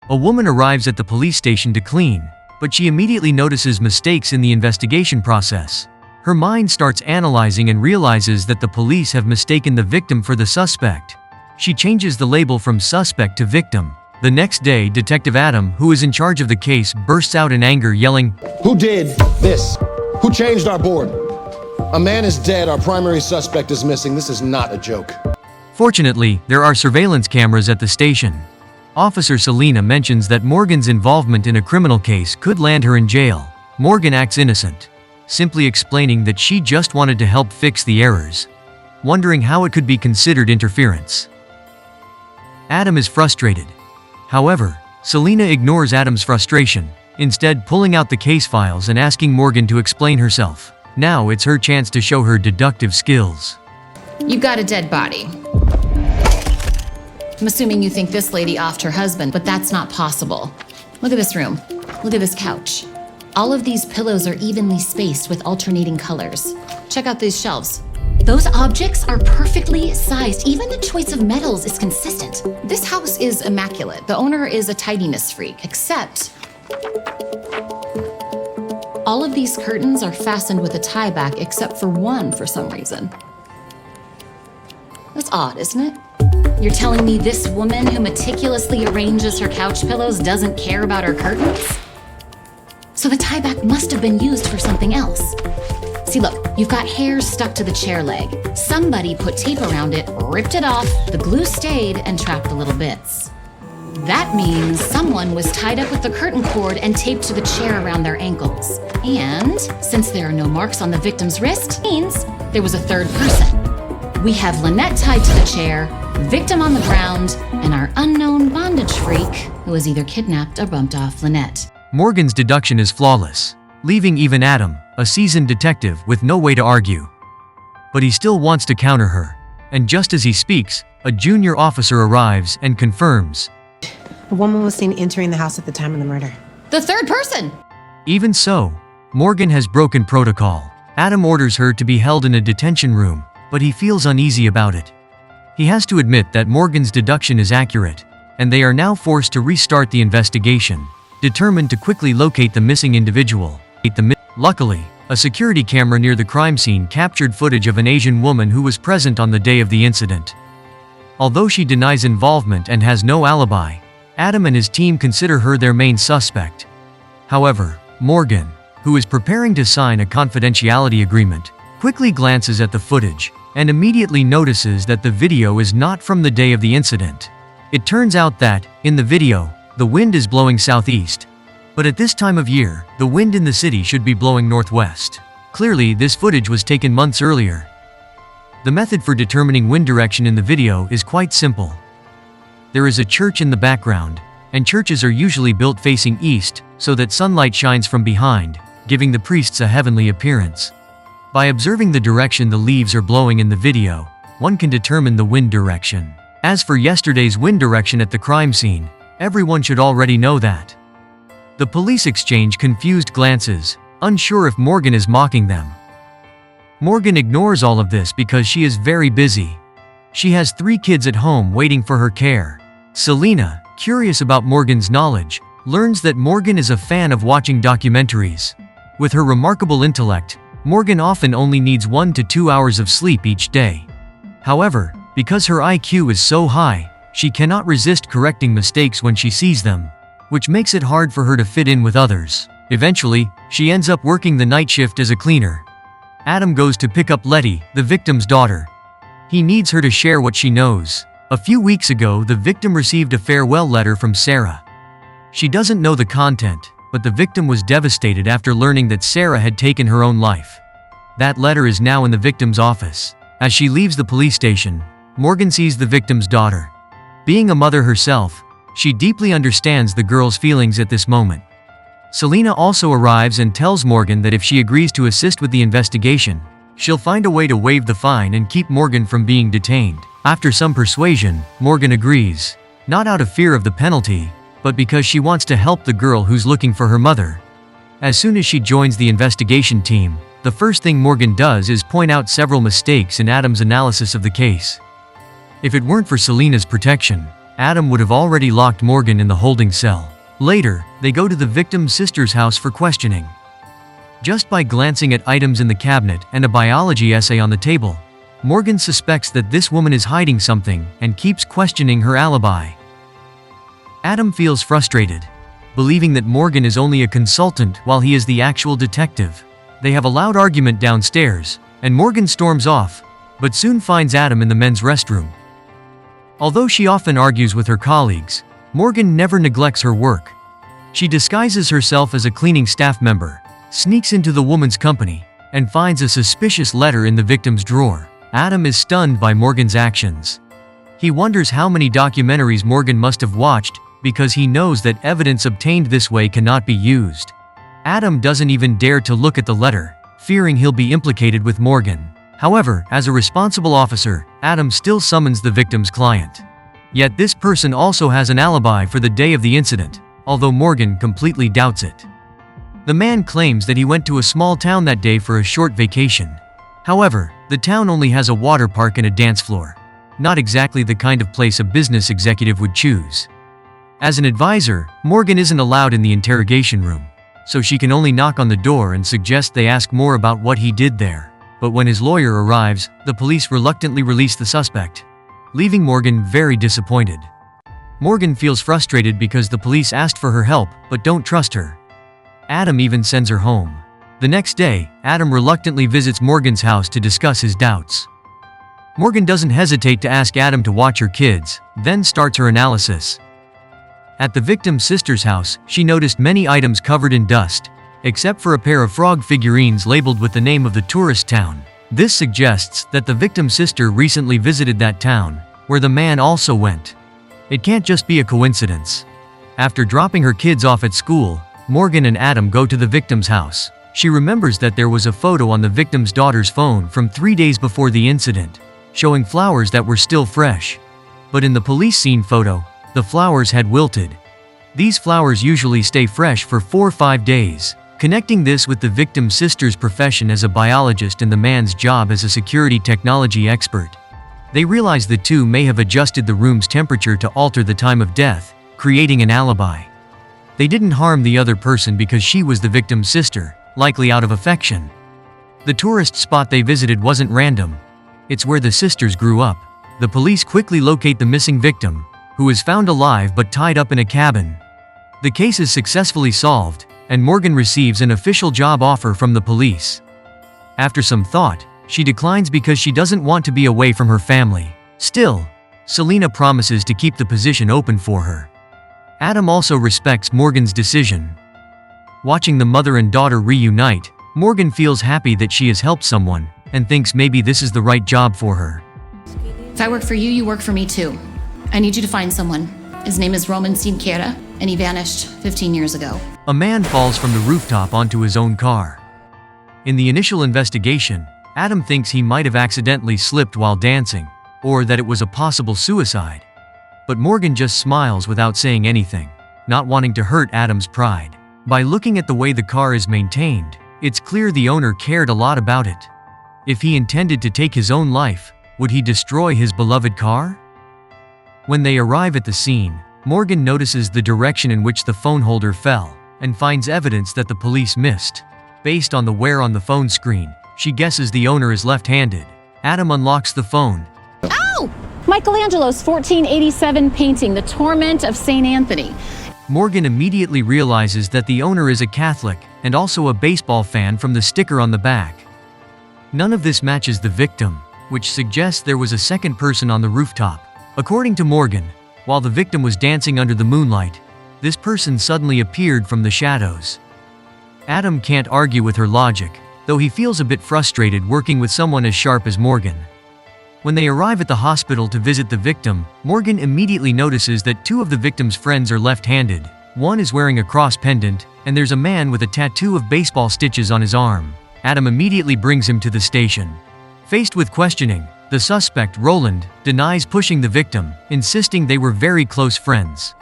A woman arrives at the police station to clean, but she immediately notices mistakes in the investigation process. Her mind starts analyzing and realizes that the police have mistaken the victim for the suspect. She changes the label from suspect to victim. The next day, Detective Adam, who is in charge of the case, bursts out in anger, yelling, "Who did this? Who changed our board? A man is dead, our primary suspect is missing. This is not a joke." Fortunately, there are surveillance cameras at the station. Officer Selena mentions that Morgan's involvement in a criminal case could land her in jail. Morgan acts innocent, simply explaining that she just wanted to help fix the errors, wondering how it could be considered interference. Adam is frustrated. However, Selena ignores Adam's frustration, instead pulling out the case files and asking Morgan to explain herself. Now it's her chance to show her deductive skills. "You got a dead body. I'm assuming you think this lady offed her husband, but that's not possible. Look at this room. Look at this couch. All of these pillows are evenly spaced with alternating colors. Check out these shelves. Those objects are perfectly sized. Even the choice of metals is consistent. This house is immaculate. The owner is a tidiness freak, except all of these curtains are fastened with a tie back except for one for some reason. That's odd, isn't it? You're telling me this woman who meticulously arranges her couch pillows doesn't care about her curtains? So the tie back must have been used for something else. See, look, you've got hairs stuck to the chair leg. Somebody put tape around it, ripped it off, the glue stayed, and trapped the little bits. That means someone was tied up with the curtain cord and taped to the chair around their ankles. And since there are no marks on the victim's wrist, means there was a third person. We have Lynette tied to the chair, victim on the ground, and our unknown bondage freak who was either kidnapped or bumped off Lynette. Morgan's deduction is flawless, leaving even Adam, a seasoned detective, with no way to argue. But he still wants to counter her, and just as he speaks, a junior officer arrives and confirms. A woman was seen entering the house at the time of the murder. The third person! Even so, Morgan has broken protocol. Adam orders her to be held in a detention room, but he feels uneasy about it. He has to admit that Morgan's deduction is accurate, and they are now forced to restart the investigation, determined to quickly locate the missing individual. Luckily, a security camera near the crime scene captured footage of an Asian woman who was present on the day of the incident. Although she denies involvement and has no alibi, Adam and his team consider her their main suspect. However, Morgan, who is preparing to sign a confidentiality agreement, quickly glances at the footage and immediately notices that the video is not from the day of the incident. It turns out that, in the video, the wind is blowing southeast. But at this time of year, the wind in the city should be blowing northwest. Clearly, this footage was taken months earlier. The method for determining wind direction in the video is quite simple. There is a church in the background, and churches are usually built facing east so that sunlight shines from behind, giving the priests a heavenly appearance. By observing the direction the leaves are blowing in the video, one can determine the wind direction. As for yesterday's wind direction at the crime scene, everyone should already know that. The police exchange confused glances, unsure if Morgan is mocking them. Morgan ignores all of this because she is very busy. She has 3 kids at home waiting for her care. Selena, curious about Morgan's knowledge, learns that Morgan is a fan of watching documentaries. With her remarkable intellect, Morgan often only needs 1 to 2 hours of sleep each day. However, because her IQ is so high, she cannot resist correcting mistakes when she sees them, which makes it hard for her to fit in with others. Eventually, she ends up working the night shift as a cleaner. Adam goes to pick up Letty, the victim's daughter. He needs her to share what she knows. A few weeks ago, the victim received a farewell letter from Sarah. She doesn't know the content, but the victim was devastated after learning that Sarah had taken her own life. That letter is now in the victim's office. As she leaves the police station, Morgan sees the victim's daughter. Being a mother herself, she deeply understands the girl's feelings at this moment. Selena also arrives and tells Morgan that if she agrees to assist with the investigation, she'll find a way to waive the fine and keep Morgan from being detained. After some persuasion, Morgan agrees, not out of fear of the penalty, but because she wants to help the girl who's looking for her mother. As soon as she joins the investigation team, the first thing Morgan does is point out several mistakes in Adam's analysis of the case. If it weren't for Selena's protection, Adam would have already locked Morgan in the holding cell. Later, they go to the victim's sister's house for questioning. Just by glancing at items in the cabinet and a biology essay on the table, Morgan suspects that this woman is hiding something and keeps questioning her alibi. Adam feels frustrated, believing that Morgan is only a consultant while he is the actual detective. They have a loud argument downstairs, and Morgan storms off, but soon finds Adam in the men's restroom. Although she often argues with her colleagues, Morgan never neglects her work. She disguises herself as a cleaning staff member, sneaks into the woman's company, and finds a suspicious letter in the victim's drawer. Adam is stunned by Morgan's actions. He wonders how many documentaries Morgan must have watched, because he knows that evidence obtained this way cannot be used. Adam doesn't even dare to look at the letter, fearing he'll be implicated with Morgan. However, as a responsible officer, Adam still summons the victim's client. Yet this person also has an alibi for the day of the incident, although Morgan completely doubts it. The man claims that he went to a small town that day for a short vacation. However, the town only has a water park and a dance floor. Not exactly the kind of place a business executive would choose. As an advisor, Morgan isn't allowed in the interrogation room, so she can only knock on the door and suggest they ask more about what he did there. But when his lawyer arrives, the police reluctantly release the suspect, leaving Morgan very disappointed. Morgan feels frustrated because the police asked for her help but don't trust her. Adam even sends her home. The next day, Adam reluctantly visits Morgan's house to discuss his doubts. Morgan doesn't hesitate to ask Adam to watch her kids, then starts her analysis. At the victim's sister's house, she noticed many items covered in dust, except for a pair of frog figurines labeled with the name of the tourist town. This suggests that the victim's sister recently visited that town, where the man also went. It can't just be a coincidence. After dropping her kids off at school, Morgan and Adam go to the victim's house. She remembers that there was a photo on the victim's daughter's phone from 3 days before the incident, showing flowers that were still fresh. But in the police scene photo, the flowers had wilted. These flowers usually stay fresh for 4 or 5 days. Connecting this with the victim's sister's profession as a biologist and the man's job as a security technology expert, they realize the two may have adjusted the room's temperature to alter the time of death, creating an alibi. They didn't harm the other person because she was the victim's sister, likely out of affection. The tourist spot they visited wasn't random. It's where the sisters grew up. The police quickly locate the missing victim, who is found alive but tied up in a cabin. The case is successfully solved, and Morgan receives an official job offer from the police. After some thought, she declines because she doesn't want to be away from her family. Still, Selena promises to keep the position open for her. Adam also respects Morgan's decision. Watching the mother and daughter reunite, Morgan feels happy that she has helped someone, and thinks maybe this is the right job for her. If I work for you, you work for me too. I need you to find someone. His name is Roman Sinquera, and he vanished 15 years ago. A man falls from the rooftop onto his own car. In the initial investigation, Adam thinks he might have accidentally slipped while dancing, or that it was a possible suicide. But Morgan just smiles without saying anything, not wanting to hurt Adam's pride. By looking at the way the car is maintained, it's clear the owner cared a lot about it. If he intended to take his own life, would he destroy his beloved car? When they arrive at the scene, Morgan notices the direction in which the phone holder fell, and finds evidence that the police missed. Based on the wear on the phone screen, she guesses the owner is left-handed. Adam unlocks the phone. Ow! Michelangelo's 1487 painting, The Torment of St. Anthony. Morgan immediately realizes that the owner is a Catholic, and also a baseball fan from the sticker on the back. None of this matches the victim, which suggests there was a second person on the rooftop. According to Morgan, while the victim was dancing under the moonlight, this person suddenly appeared from the shadows. Adam can't argue with her logic, though he feels a bit frustrated working with someone as sharp as Morgan. When they arrive at the hospital to visit the victim, Morgan immediately notices that 2 of the victim's friends are left-handed. One is wearing a cross pendant, and there's a man with a tattoo of baseball stitches on his arm. Adam immediately brings him to the station. Faced with questioning, the suspect, Roland, denies pushing the victim, insisting they were very close friends.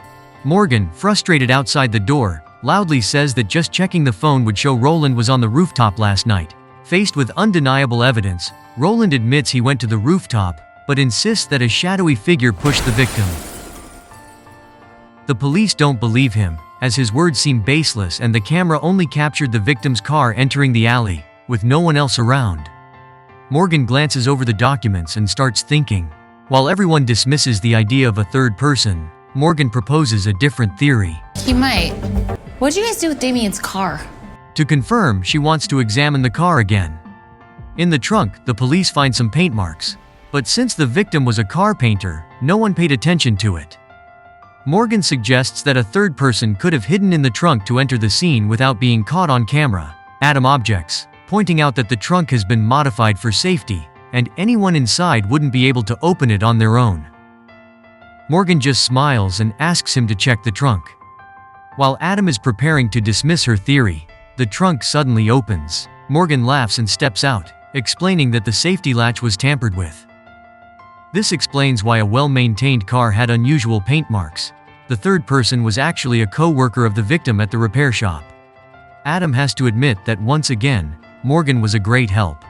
Morgan, frustrated outside the door, loudly says that just checking the phone would show Roland was on the rooftop last night. Faced with undeniable evidence, Roland admits he went to the rooftop, but insists that a shadowy figure pushed the victim. The police don't believe him, as his words seem baseless and the camera only captured the victim's car entering the alley, with no one else around. Morgan glances over the documents and starts thinking. While everyone dismisses the idea of a third person, Morgan proposes a different theory. He might. What'd you guys do with Damien's car? To confirm, she wants to examine the car again. In the trunk, the police find some paint marks. But since the victim was a car painter, no one paid attention to it. Morgan suggests that a third person could have hidden in the trunk to enter the scene without being caught on camera. Adam objects, pointing out that the trunk has been modified for safety, and anyone inside wouldn't be able to open it on their own. Morgan just smiles and asks him to check the trunk. While Adam is preparing to dismiss her theory, the trunk suddenly opens. Morgan laughs and steps out, explaining that the safety latch was tampered with. This explains why a well-maintained car had unusual paint marks. The third person was actually a co-worker of the victim at the repair shop. Adam has to admit that once again, Morgan was a great help.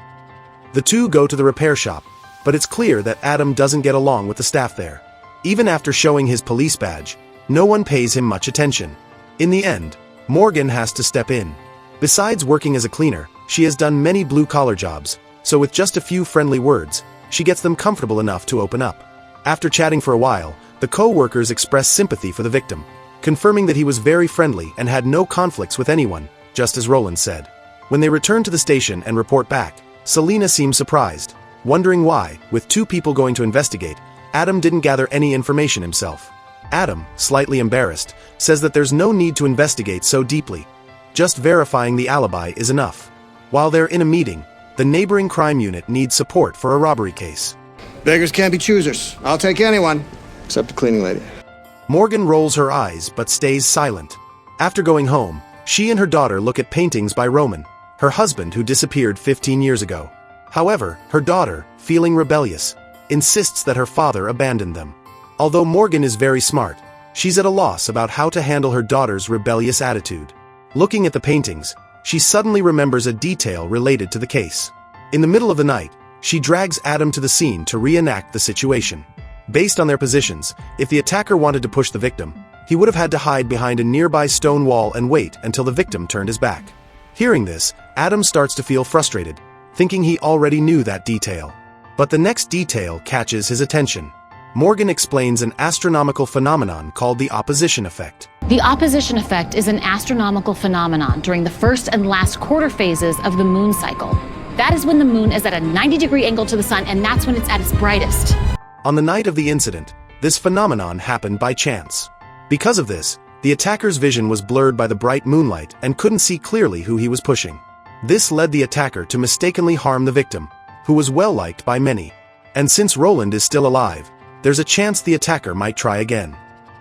The two go to the repair shop, but it's clear that Adam doesn't get along with the staff there. Even after showing his police badge, no one pays him much attention. In the end, Morgan has to step in. Besides working as a cleaner, she has done many blue-collar jobs, so with just a few friendly words, she gets them comfortable enough to open up. After chatting for a while, the co-workers express sympathy for the victim, confirming that he was very friendly and had no conflicts with anyone, just as Roland said. When they return to the station and report back, Selena seems surprised, wondering why, with two people going to investigate, Adam didn't gather any information himself. Adam, slightly embarrassed, says that there's no need to investigate so deeply. Just verifying the alibi is enough. While they're in a meeting, the neighboring crime unit needs support for a robbery case. Beggars can't be choosers. I'll take anyone, except the cleaning lady. Morgan rolls her eyes but stays silent. After going home, she and her daughter look at paintings by Roman, her husband who disappeared 15 years ago. However, her daughter, feeling rebellious, insists that her father abandoned them. Although Morgan is very smart, she's at a loss about how to handle her daughter's rebellious attitude. Looking at the paintings, she suddenly remembers a detail related to the case. In the middle of the night, she drags Adam to the scene to reenact the situation. Based on their positions, if the attacker wanted to push the victim, he would have had to hide behind a nearby stone wall and wait until the victim turned his back. Hearing this, Adam starts to feel frustrated, thinking he already knew that detail. But the next detail catches his attention. Morgan explains an astronomical phenomenon called the opposition effect. The opposition effect is an astronomical phenomenon during the first and last quarter phases of the moon cycle. That is when the moon is at a 90-degree angle to the sun, and that's when it's at its brightest. On the night of the incident, this phenomenon happened by chance. Because of this, the attacker's vision was blurred by the bright moonlight and couldn't see clearly who he was pushing. This led the attacker to mistakenly harm the victim, who was well-liked by many. And since Roland is still alive, there's a chance the attacker might try again.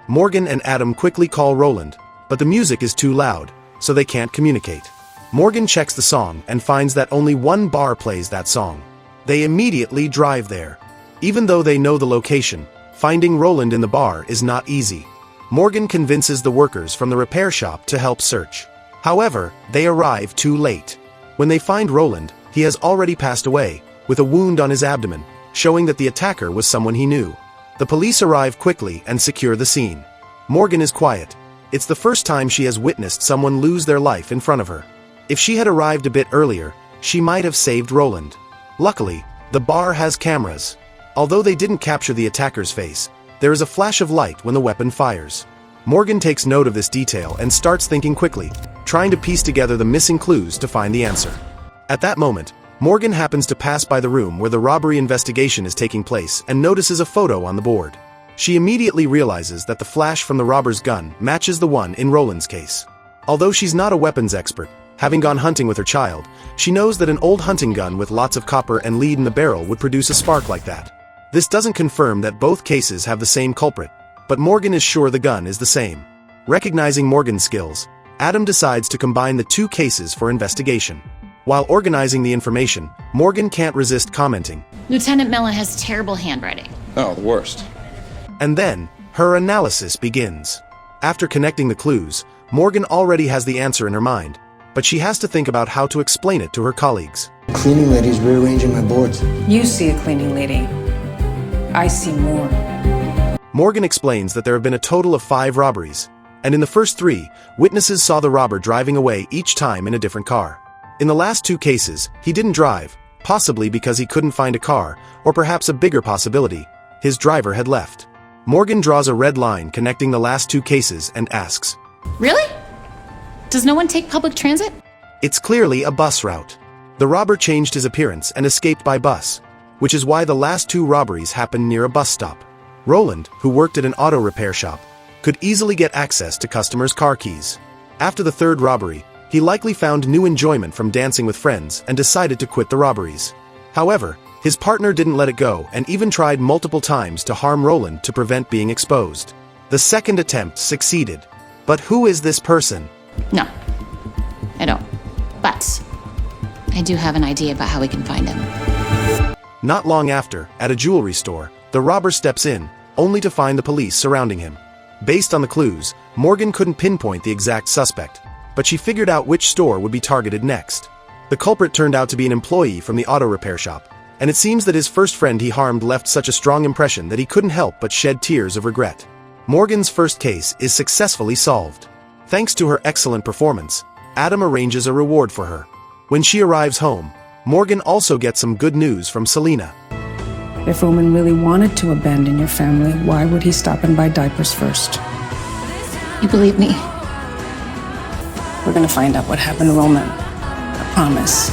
Morgan and Adam quickly call Roland, but the music is too loud, so they can't communicate. Morgan checks the song and finds that only one bar plays that song. They immediately drive there. Even though they know the location, finding Roland in the bar is not easy. Morgan convinces the workers from the repair shop to help search. However, they arrive too late. When they find Roland, he has already passed away, with a wound on his abdomen, showing that the attacker was someone he knew. The police arrive quickly and secure the scene. Morgan is quiet. It's the first time she has witnessed someone lose their life in front of her. If she had arrived a bit earlier, she might have saved Roland. Luckily, the bar has cameras. Although they didn't capture the attacker's face, there is a flash of light when the weapon fires. Morgan takes note of this detail and starts thinking quickly, trying to piece together the missing clues to find the answer. At that moment, Morgan happens to pass by the room where the robbery investigation is taking place and notices a photo on the board. She immediately realizes that the flash from the robber's gun matches the one in Roland's case. Although she's not a weapons expert, having gone hunting with her child, she knows that an old hunting gun with lots of copper and lead in the barrel would produce a spark like that. This doesn't confirm that both cases have the same culprit, but Morgan is sure the gun is the same. Recognizing Morgan's skills, Adam decides to combine the two cases for investigation. While organizing the information, Morgan can't resist commenting. Lieutenant Mellon has terrible handwriting. Oh, the worst. And then, her analysis begins. After connecting the clues, Morgan already has the answer in her mind, but she has to think about how to explain it to her colleagues. Cleaning lady's rearranging my boards. You see a cleaning lady. I see more. Morgan explains that there have been a total of 5 robberies, and in the first 3, witnesses saw the robber driving away each time in a different car. In the last 2 cases, he didn't drive, possibly because he couldn't find a car, or perhaps a bigger possibility, his driver had left. Morgan draws a red line connecting the last 2 cases and asks, Really? Does no one take public transit? It's clearly a bus route. The robber changed his appearance and escaped by bus, which is why the last 2 robberies happened near a bus stop. Roland, who worked at an auto repair shop, could easily get access to customers' car keys. After the 3rd robbery, he likely found new enjoyment from dancing with friends and decided to quit the robberies. However, his partner didn't let it go and even tried multiple times to harm Roland to prevent being exposed. The 2nd attempt succeeded. But who is this person? No, I don't. But I do have an idea about how we can find him. Not long after, at a jewelry store, the robber steps in, only to find the police surrounding him. Based on the clues, Morgan couldn't pinpoint the exact suspect, but she figured out which store would be targeted next. The culprit turned out to be an employee from the auto repair shop, and it seems that his first friend he harmed left such a strong impression that he couldn't help but shed tears of regret. Morgan's first case is successfully solved. Thanks to her excellent performance, Adam arranges a reward for her. When she arrives home, Morgan also gets some good news from Selena. If Roman really wanted to abandon your family, why would he stop and buy diapers first? You believe me? We're gonna find out what happened to Roman. I promise.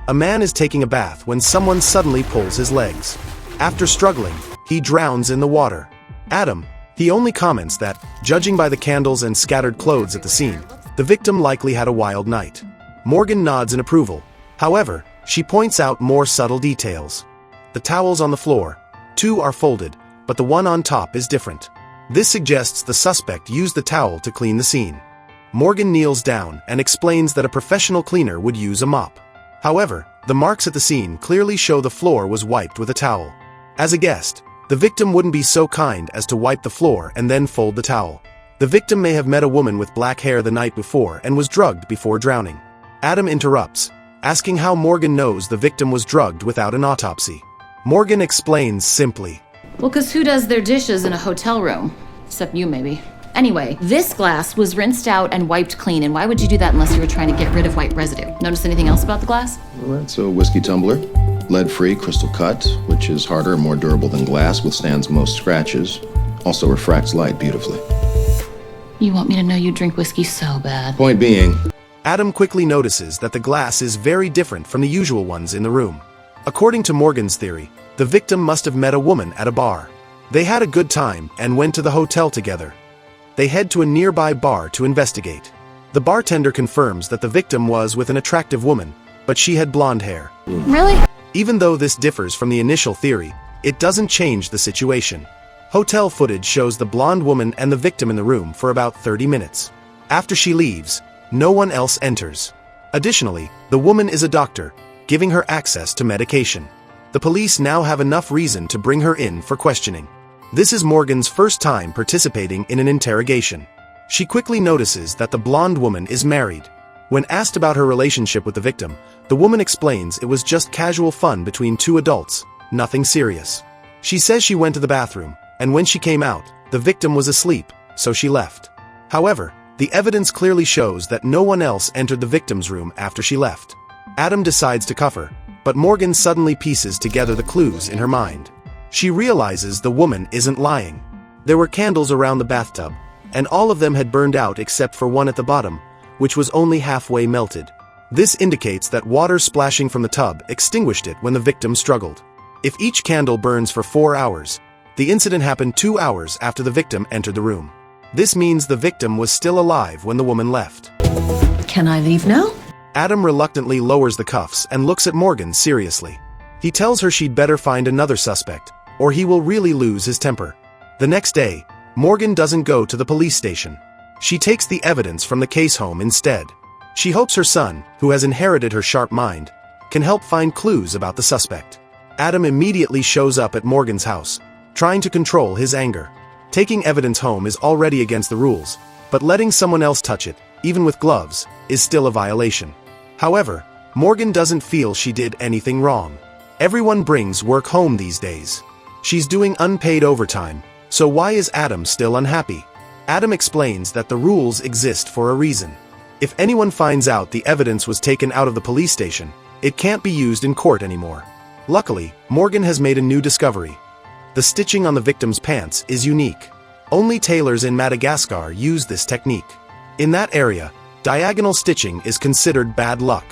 A man is taking a bath when someone suddenly pulls his legs. After struggling, he drowns in the water. Adam, he only comments that, judging by the candles and scattered clothes at the scene, the victim likely had a wild night. Morgan nods in approval. However, she points out more subtle details. The towels on the floor, 2 are folded, but the one on top is different. This suggests the suspect used the towel to clean the scene. Morgan kneels down and explains that a professional cleaner would use a mop. However, the marks at the scene clearly show the floor was wiped with a towel. As a guest, the victim wouldn't be so kind as to wipe the floor and then fold the towel. The victim may have met a woman with black hair the night before and was drugged before drowning. Adam interrupts, asking how Morgan knows the victim was drugged without an autopsy. Morgan explains simply. Well, 'cause who does their dishes in a hotel room? Except you, maybe. Anyway, this glass was rinsed out and wiped clean, and why would you do that unless you were trying to get rid of white residue? Notice anything else about the glass? Well, that's a whiskey tumbler. Lead-free crystal cut, which is harder and more durable than glass, withstands most scratches. Also refracts light beautifully. You want me to know you drink whiskey so bad. Point being, Adam quickly notices that the glass is very different from the usual ones in the room. According to Morgan's theory, the victim must have met a woman at a bar. They had a good time and went to the hotel together. They head to a nearby bar to investigate. The bartender confirms that the victim was with an attractive woman, but she had blonde hair. Really? Even though this differs from the initial theory, it doesn't change the situation. Hotel footage shows the blonde woman and the victim in the room for about 30 minutes. After she leaves, no one else enters. Additionally, the woman is a doctor, giving her access to medication. The police now have enough reason to bring her in for questioning. This is Morgan's first time participating in an interrogation. She quickly notices that the blonde woman is married. When asked about her relationship with the victim, the woman explains it was just casual fun between 2 adults, nothing serious. She says she went to the bathroom, and when she came out, the victim was asleep, so she left. However, the evidence clearly shows that no one else entered the victim's room after she left. Adam decides to cuff her, but Morgan suddenly pieces together the clues in her mind. She realizes the woman isn't lying. There were candles around the bathtub, and all of them had burned out except for one at the bottom, which was only halfway melted. This indicates that water splashing from the tub extinguished it when the victim struggled. If each candle burns for 4 hours, the incident happened 2 hours after the victim entered the room. This means the victim was still alive when the woman left. Can I leave now? Adam reluctantly lowers the cuffs and looks at Morgan seriously. He tells her she'd better find another suspect, or he will really lose his temper. The next day, Morgan doesn't go to the police station. She takes the evidence from the case home instead. She hopes her son, who has inherited her sharp mind, can help find clues about the suspect. Adam immediately shows up at Morgan's house, trying to control his anger. Taking evidence home is already against the rules, but letting someone else touch it, even with gloves, is still a violation. However, Morgan doesn't feel she did anything wrong. Everyone brings work home these days. She's doing unpaid overtime, so why is Adam still unhappy? Adam explains that the rules exist for a reason. If anyone finds out the evidence was taken out of the police station, it can't be used in court anymore. Luckily, Morgan has made a new discovery. The stitching on the victim's pants is unique. Only tailors in Madagascar use this technique. In that area, diagonal stitching is considered bad luck.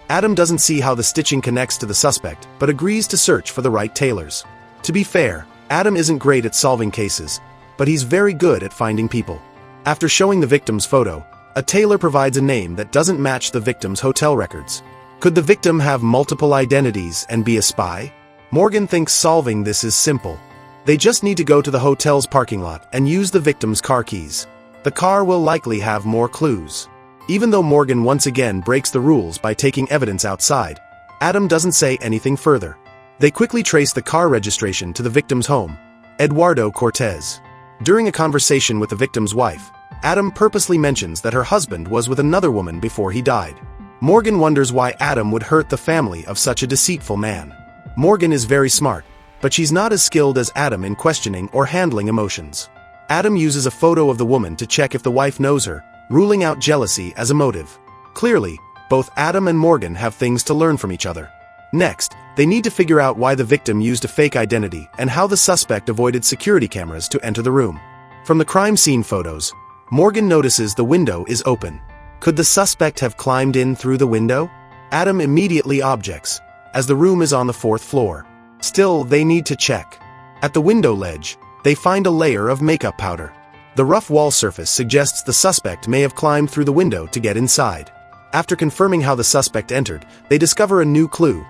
Adam doesn't see how the stitching connects to the suspect, but agrees to search for the right tailors. To be fair, Adam isn't great at solving cases, but he's very good at finding people. After showing the victim's photo, a tailor provides a name that doesn't match the victim's hotel records. Could the victim have multiple identities and be a spy? Morgan thinks solving this is simple. They just need to go to the hotel's parking lot and use the victim's car keys. The car will likely have more clues. Even though Morgan once again breaks the rules by taking evidence outside, Adam doesn't say anything further. They quickly trace the car registration to the victim's home, Eduardo Cortez. During a conversation with the victim's wife, Adam purposely mentions that her husband was with another woman before he died. Morgan wonders why Adam would hurt the family of such a deceitful man. Morgan is very smart, but she's not as skilled as Adam in questioning or handling emotions. Adam uses a photo of the woman to check if the wife knows her, ruling out jealousy as a motive. Clearly, both Adam and Morgan have things to learn from each other. Next, they need to figure out why the victim used a fake identity and how the suspect avoided security cameras to enter the room. From the crime scene photos, Morgan notices the window is open. Could the suspect have climbed in through the window? Adam immediately objects, as the room is on the 4th floor. Still, they need to check. At the window ledge, they find a layer of makeup powder. The rough wall surface suggests the suspect may have climbed through the window to get inside. After confirming how the suspect entered, they discover a new clue.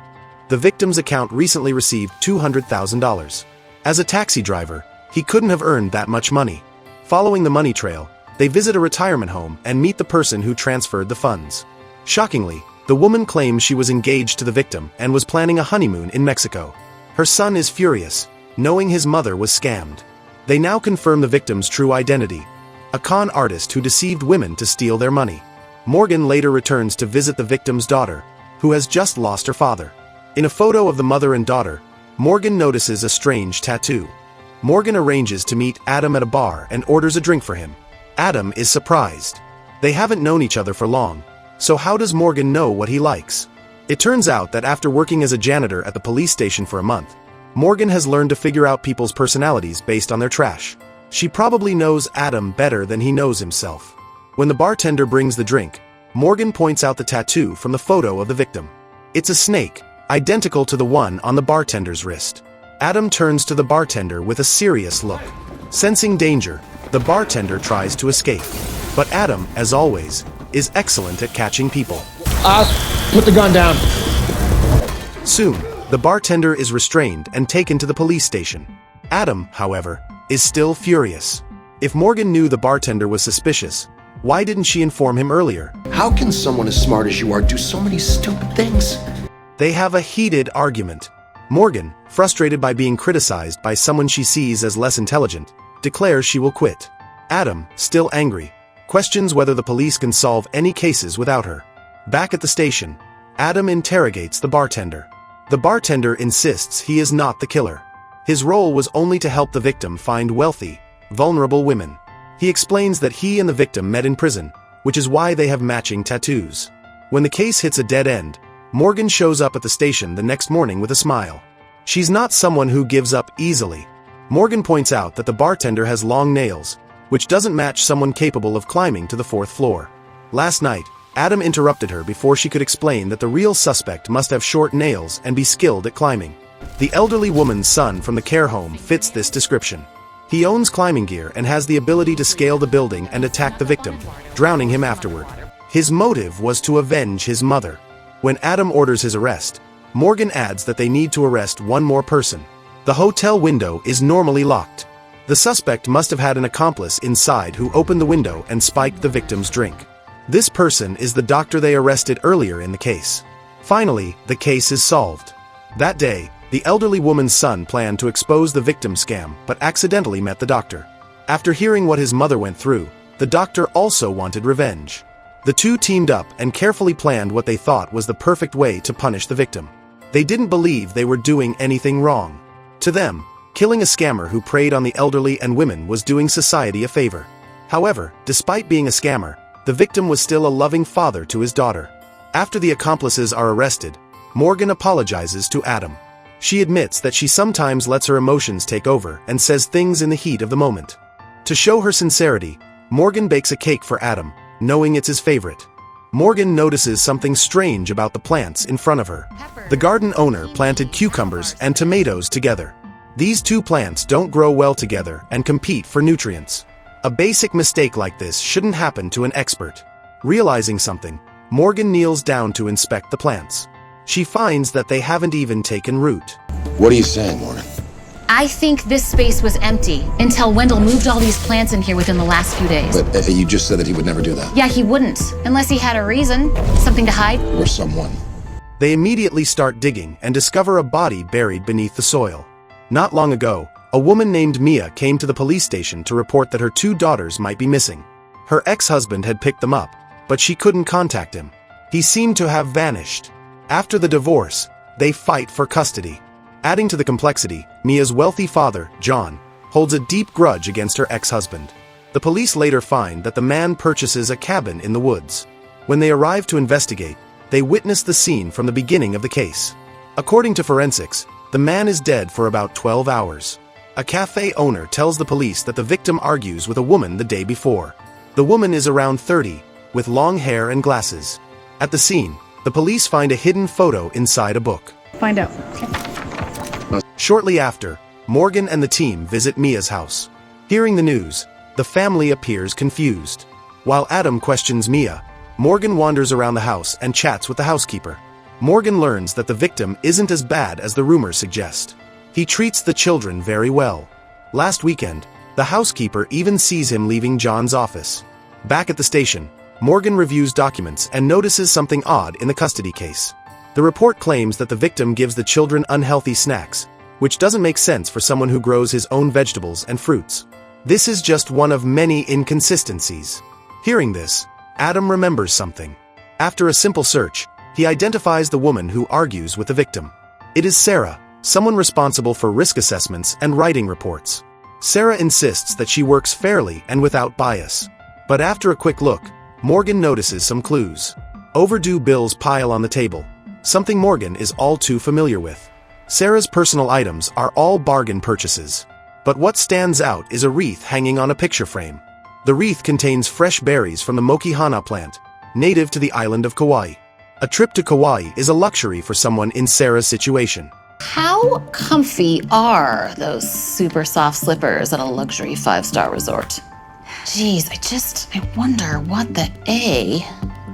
The victim's account recently received $200,000. As a taxi driver, he couldn't have earned that much money. Following the money trail, they visit a retirement home and meet the person who transferred the funds. Shockingly, the woman claims she was engaged to the victim and was planning a honeymoon in Mexico. Her son is furious, knowing his mother was scammed. They now confirm the victim's true identity, a con artist who deceived women to steal their money. Morgan later returns to visit the victim's daughter, who has just lost her father. In a photo of the mother and daughter, Morgan notices a strange tattoo. Morgan arranges to meet Adam at a bar and orders a drink for him. Adam is surprised. They haven't known each other for long, so how does Morgan know what he likes? It turns out that after working as a janitor at the police station for a month, Morgan has learned to figure out people's personalities based on their trash. She probably knows Adam better than he knows himself. When the bartender brings the drink, Morgan points out the tattoo from the photo of the victim. It's a snake, identical to the one on the bartender's wrist. Adam turns to the bartender with a serious look. Sensing danger, the bartender tries to escape. But Adam, as always, is excellent at catching people. Put the gun down. Soon, the bartender is restrained and taken to the police station. Adam, however, is still furious. If Morgan knew the bartender was suspicious, why didn't she inform him earlier? How can someone as smart as you are do so many stupid things? They have a heated argument. Morgan, frustrated by being criticized by someone she sees as less intelligent, declares she will quit. Adam, still angry, questions whether the police can solve any cases without her. Back at the station, Adam interrogates the bartender. The bartender insists he is not the killer. His role was only to help the victim find wealthy, vulnerable women. He explains that he and the victim met in prison, which is why they have matching tattoos. When the case hits a dead end, Morgan shows up at the station the next morning with a smile. She's not someone who gives up easily. Morgan points out that the bartender has long nails, which doesn't match someone capable of climbing to the 4th floor. Last night, Adam interrupted her before she could explain that the real suspect must have short nails and be skilled at climbing. The elderly woman's son from the care home fits this description. He owns climbing gear and has the ability to scale the building and attack the victim, drowning him afterward. His motive was to avenge his mother. When Adam orders his arrest, Morgan adds that they need to arrest one more person. The hotel window is normally locked. The suspect must have had an accomplice inside who opened the window and spiked the victim's drink. This person is the doctor they arrested earlier in the case. Finally, the case is solved. That day, the elderly woman's son planned to expose the victim scam but accidentally met the doctor. After hearing what his mother went through, the doctor also wanted revenge. The two teamed up and carefully planned what they thought was the perfect way to punish the victim. They didn't believe they were doing anything wrong. To them, Killing a scammer who preyed on the elderly and women was doing society a favor. However, despite being a scammer, the victim was still a loving father to his daughter. After the accomplices are arrested, Morgan apologizes to Adam. She admits that she sometimes lets her emotions take over and says things in the heat of the moment. To show her sincerity, Morgan bakes a cake for Adam, knowing it's his favorite. Morgan notices something strange about the plants in front of her. The garden owner planted cucumbers and tomatoes together. These two plants don't grow well together and compete for nutrients. A basic mistake like this shouldn't happen to an expert. Realizing something, Morgan kneels down to inspect the plants. She finds that they haven't even taken root. What are you saying, Morgan? I think this space was empty until Wendell moved all these plants in here within the last few days. But you just said that he would never do that. Yeah, he wouldn't, unless he had a reason, something to hide. Or someone. They immediately start digging and discover a body buried beneath the soil. Not long ago, a woman named Mia came to the police station to report that her 2 daughters might be missing. Her ex-husband had picked them up, but she couldn't contact him. He seemed to have vanished. After the divorce, they fight for custody. Adding to the complexity, Mia's wealthy father, John, holds a deep grudge against her ex-husband. The police later find that the man purchases a cabin in the woods. When they arrive to investigate, they witness the scene from the beginning of the case. According to forensics, the man is dead for about 12 hours. A cafe owner tells the police that the victim argues with a woman the day before. The woman is around 30, with long hair and glasses. At the scene, the police find a hidden photo inside a book. Find out. Shortly after, Morgan and the team visit Mia's house. Hearing the news, the family appears confused. While Adam questions Mia, Morgan wanders around the house and chats with the housekeeper. Morgan learns that the victim isn't as bad as the rumors suggest. He treats the children very well. Last weekend, the housekeeper even sees him leaving John's office. Back at the station, Morgan reviews documents and notices something odd in the custody case. The report claims that the victim gives the children unhealthy snacks, which doesn't make sense for someone who grows his own vegetables and fruits. This is just one of many inconsistencies. Hearing this, Adam remembers something. After a simple search, he identifies the woman who argues with the victim. It is Sarah, someone responsible for risk assessments and writing reports. Sarah insists that she works fairly and without bias. But after a quick look, Morgan notices some clues. Overdue bills pile on the table, something Morgan is all too familiar with. Sarah's personal items are all bargain purchases. But what stands out is a wreath hanging on a picture frame. The wreath contains fresh berries from the Mokihana plant, native to the island of Kauai. A trip to Kauai is a luxury for someone in Sarah's situation. How comfy are those super soft slippers at a luxury 5-star resort? Geez, I wonder what the A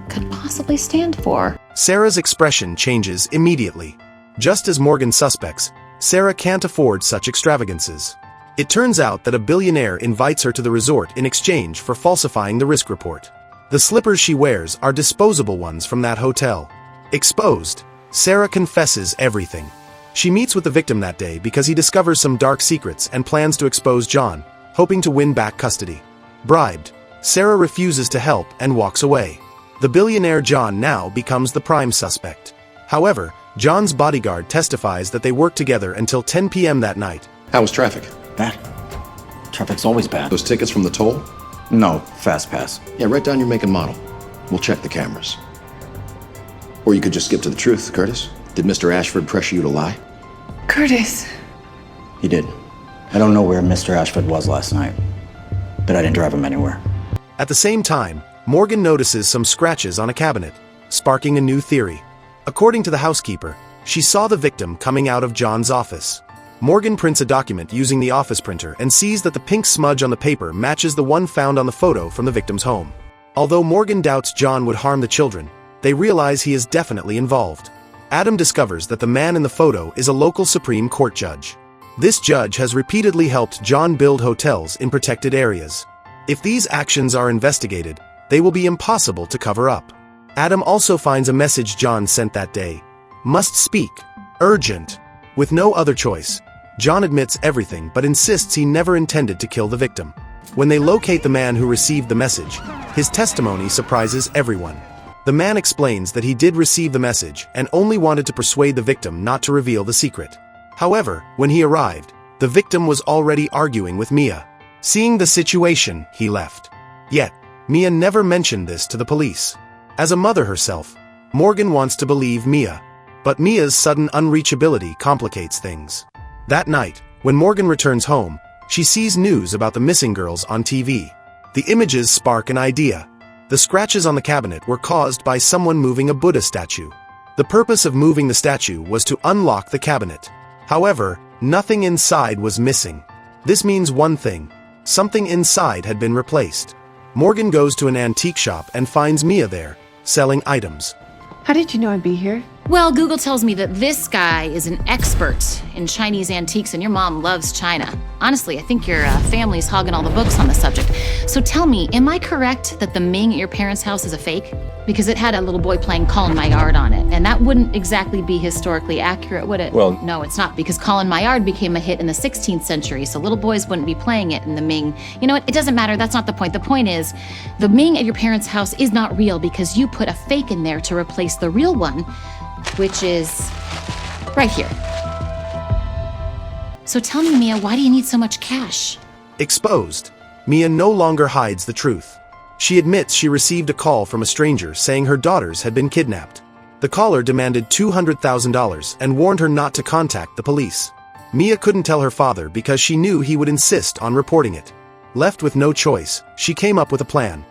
could possibly stand for. Sarah's expression changes immediately. Just as Morgan suspects, Sarah can't afford such extravagances. It turns out that a billionaire invites her to the resort in exchange for falsifying the risk report. The slippers she wears are disposable ones from that hotel. Exposed, Sarah confesses everything. She meets with the victim that day because he discovers some dark secrets and plans to expose John, hoping to win back custody. Bribed, Sarah refuses to help and walks away. The billionaire John now becomes the prime suspect. However, John's bodyguard testifies that they worked together until 10 p.m. that night. How was traffic? Bad. Traffic's always bad. Those tickets from the toll? No, fast pass. Yeah, write down your make and model. We'll check the cameras. Or you could just skip to the truth, Curtis. Did Mr. Ashford pressure you to lie? Curtis. He did. I don't know where Mr. Ashford was last night, but I didn't drive him anywhere. At the same time, Morgan notices some scratches on a cabinet, sparking a new theory. According to the housekeeper, she saw the victim coming out of John's office. Morgan prints a document using the office printer and sees that the pink smudge on the paper matches the one found on the photo from the victim's home. Although Morgan doubts John would harm the children, they realize he is definitely involved. Adam discovers that the man in the photo is a local Supreme Court judge. This judge has repeatedly helped John build hotels in protected areas. If these actions are investigated, they will be impossible to cover up. Adam also finds a message John sent that day. Must speak. Urgent. With no other choice, John admits everything but insists he never intended to kill the victim. When they locate the man who received the message, his testimony surprises everyone. The man explains that he did receive the message and only wanted to persuade the victim not to reveal the secret. However, when he arrived, The victim was already arguing with Mia. Seeing the situation, he left. Yet, Mia never mentioned this to the police. As a mother herself, Morgan wants to believe Mia. But Mia's sudden unreachability complicates things. That night, when Morgan returns home, she sees news about the missing girls on TV. The images spark an idea. The scratches on the cabinet were caused by someone moving a Buddha statue. The purpose of moving the statue was to unlock the cabinet. However, nothing inside was missing. This means one thing: something inside had been replaced. Morgan goes to an antique shop and finds Mia there, selling items. How did you know I'd be here? Well, Google tells me that this guy is an expert in Chinese antiques and your mom loves China. Honestly, I think your family's hogging all the books on the subject. So tell me, am I correct that the Ming at your parents' house is a fake? Because it had a little boy playing Colin Maillard on it, and that wouldn't exactly be historically accurate, would it? Well, no, it's not, because Colin Maillard became a hit in the 16th century, so little boys wouldn't be playing it in the Ming. You know what? It doesn't matter. That's not the point. The point is, the Ming at your parents' house is not real because you put a fake in there to replace the real one, which is right here. So tell me, Mia, why do you need so much cash? Exposed, Mia no longer hides the truth. She admits she received a call from a stranger saying her daughters had been kidnapped. The caller demanded $200,000 and warned her not to contact the police. Mia couldn't tell her father because she knew he would insist on reporting it. Left with no choice, she came up with a plan: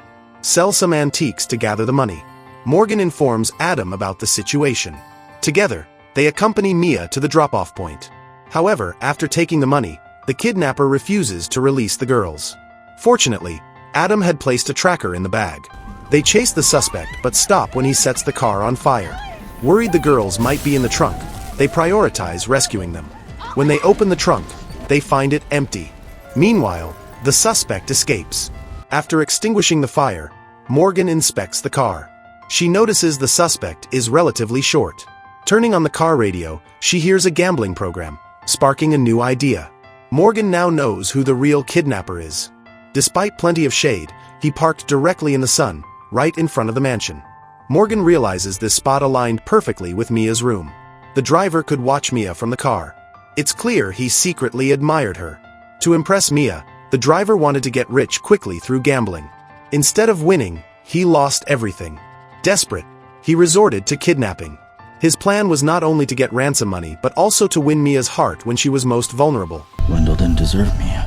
sell some antiques to gather the money. Morgan informs Adam about the situation. Together, they accompany Mia to the drop-off point. However, after taking the money, the kidnapper refuses to release the girls. Fortunately, Adam had placed a tracker in the bag. They chase the suspect but stop when he sets the car on fire. Worried the girls might be in the trunk, they prioritize rescuing them. When they open the trunk, they find it empty. Meanwhile, the suspect escapes. After extinguishing the fire, Morgan inspects the car. She notices the suspect is relatively short. Turning on the car radio, she hears a gambling program, sparking a new idea. Morgan now knows who the real kidnapper is. Despite plenty of shade, he parked directly in the sun, right in front of the mansion. Morgan realizes this spot aligned perfectly with Mia's room. The driver could watch Mia from the car. It's clear he secretly admired her. To impress Mia, the driver wanted to get rich quickly through gambling. Instead of winning, he lost everything. Desperate, he resorted to kidnapping. His plan was not only to get ransom money but also to win Mia's heart when she was most vulnerable. Wendell didn't deserve Mia.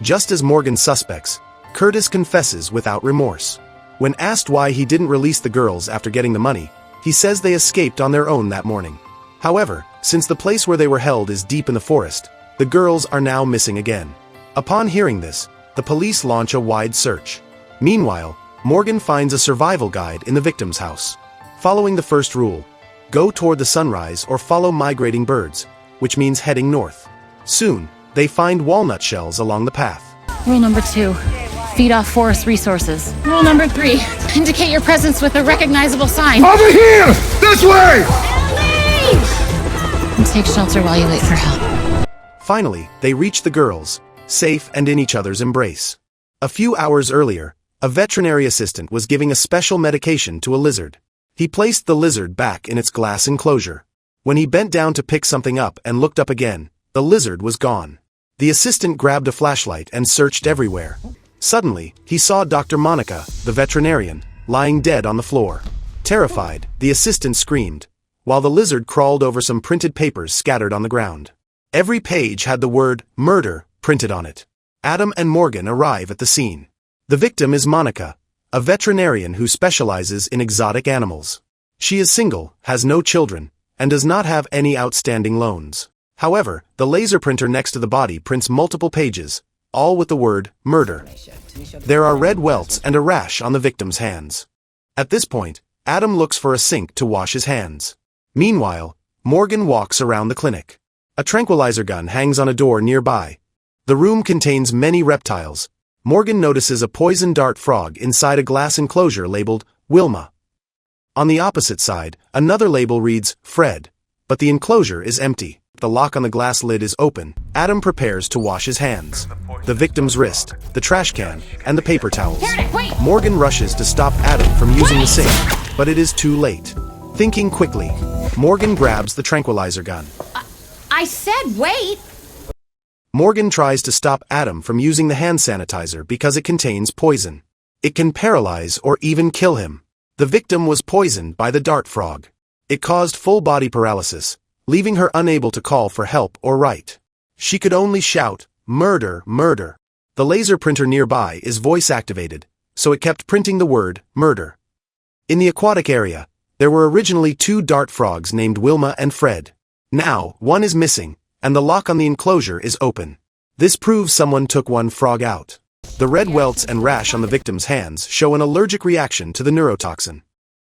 Just as Morgan suspects, Curtis confesses without remorse. When asked why he didn't release the girls after getting the money, he says they escaped on their own that morning. However, since the place where they were held is deep in the forest, the girls are now missing again. Upon hearing this, the police launch a wide search. Meanwhile, Morgan finds a survival guide in the victim's house. Following the first rule: go toward the sunrise or follow migrating birds, which means heading north. Soon, they find walnut shells along the path. Rule number 2, feed off forest resources. Rule number 3, indicate your presence with a recognizable sign. Over here! This way! And take shelter while you wait for help. Finally, they reach the girls, safe and in each other's embrace. A few hours earlier, a veterinary assistant was giving a special medication to a lizard. He placed the lizard back in its glass enclosure. When he bent down to pick something up and looked up again, the lizard was gone. The assistant grabbed a flashlight and searched everywhere. Suddenly, he saw Dr. Monica, the veterinarian, lying dead on the floor. Terrified, the assistant screamed, while the lizard crawled over some printed papers scattered on the ground. Every page had the word "murder" printed on it. Adam and Morgan arrive at the scene. The victim is Monica, a veterinarian who specializes in exotic animals. She is single, has no children, and does not have any outstanding loans. However, the laser printer next to the body prints multiple pages, all with the word "murder." There are red welts and a rash on the victim's hands. At this point, Adam looks for a sink to wash his hands. Meanwhile, Morgan walks around the clinic. A tranquilizer gun hangs on a door nearby. The room contains many reptiles. Morgan notices a poison dart frog inside a glass enclosure labeled Wilma. On the opposite side, another label reads Fred, but the enclosure is empty. The lock on the glass lid is open. Adam prepares to wash his hands. The victim's wrist, the trash can, and the paper towels. Morgan rushes to stop Adam from using the sink, but it is too late. Thinking quickly, Morgan grabs the tranquilizer gun. I said wait! Morgan tries to stop Adam from using the hand sanitizer because it contains poison. It can paralyze or even kill him. The victim was poisoned by the dart frog. It caused full body paralysis, leaving her unable to call for help or write. She could only shout, "Murder, murder." The laser printer nearby is voice-activated, so it kept printing the word, murder. In the aquatic area, there were originally 2 dart frogs named Wilma and Fred. Now, one is missing, and the lock on the enclosure is open. This proves someone took one frog out. The red welts and rash on the victim's hands show an allergic reaction to the neurotoxin.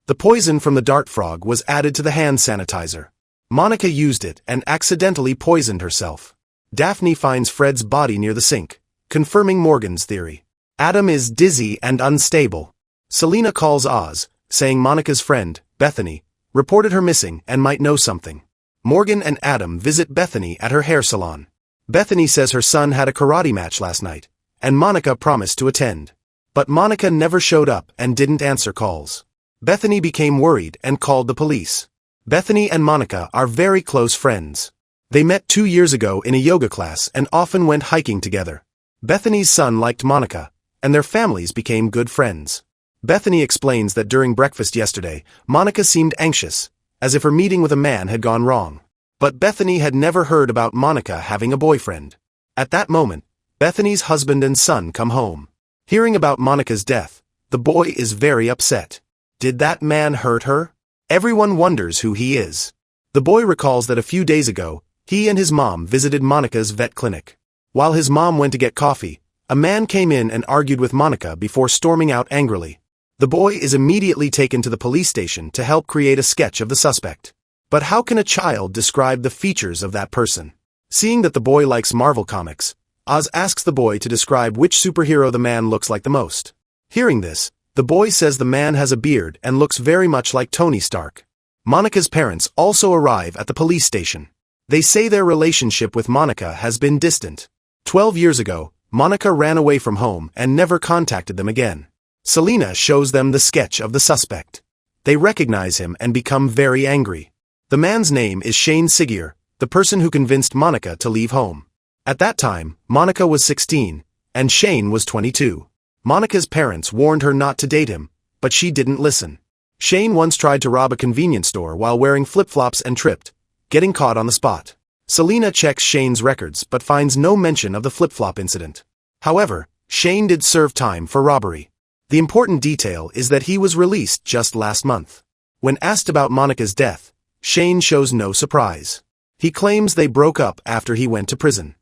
The poison from the dart frog was added to the hand sanitizer. Monica used it and accidentally poisoned herself. Daphne finds Fred's body near the sink, confirming Morgan's theory. Adam is dizzy and unstable. Selena calls Oz, saying Monica's friend, Bethany, reported her missing and might know something. Morgan and Adam visit Bethany at her hair salon. Bethany says her son had a karate match last night, and Monica promised to attend. But Monica never showed up and didn't answer calls. Bethany became worried and called the police. Bethany and Monica are very close friends. They met 2 years ago in a yoga class and often went hiking together. Bethany's son liked Monica, and their families became good friends. Bethany explains that during breakfast yesterday, Monica seemed anxious, as if her meeting with a man had gone wrong. But Bethany had never heard about Monica having a boyfriend. At that moment, Bethany's husband and son come home. Hearing about Monica's death, the boy is very upset. Did that man hurt her? Everyone wonders who he is. The boy recalls that a few days ago, he and his mom visited Monica's vet clinic. While his mom went to get coffee, a man came in and argued with Monica before storming out angrily. The boy is immediately taken to the police station to help create a sketch of the suspect. But how can a child describe the features of that person? Seeing that the boy likes Marvel comics, Oz asks the boy to describe which superhero the man looks like the most. Hearing this, the boy says the man has a beard and looks very much like Tony Stark. Monica's parents also arrive at the police station. They say their relationship with Monica has been distant. 12 years ago, Monica ran away from home and never contacted them again. Selena shows them the sketch of the suspect. They recognize him and become very angry. The man's name is Shane Sigier, the person who convinced Monica to leave home. At that time, Monica was 16, and Shane was 22. Monica's parents warned her not to date him, but she didn't listen. Shane once tried to rob a convenience store while wearing flip-flops and tripped, getting caught on the spot. Selena checks Shane's records but finds no mention of the flip-flop incident. However, Shane did serve time for robbery. The important detail is that he was released just last month. When asked about Monica's death, Shane shows no surprise. He claims they broke up after he went to prison.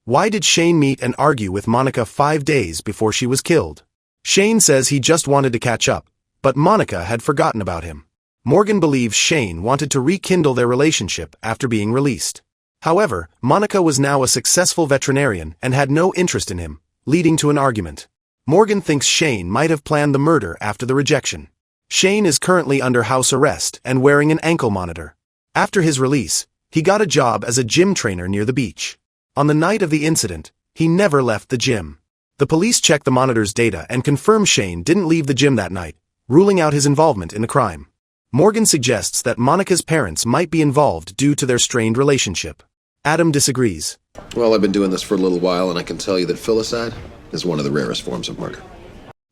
Why did Shane meet and argue with Monica 5 days before she was killed? Shane says he just wanted to catch up, but Monica had forgotten about him. Morgan believes Shane wanted to rekindle their relationship after being released. However, Monica was now a successful veterinarian and had no interest in him, leading to an argument. Morgan thinks Shane might have planned the murder after the rejection. Shane is currently under house arrest and wearing an ankle monitor. After his release, he got a job as a gym trainer near the beach. On the night of the incident, he never left the gym. The police checked the monitor's data and confirmed Shane didn't leave the gym that night, ruling out his involvement in the crime. Morgan suggests that Monica's parents might be involved due to their strained relationship. Adam disagrees. Well, I've been doing this for a little while, and I can tell you that filicide is one of the rarest forms of murder.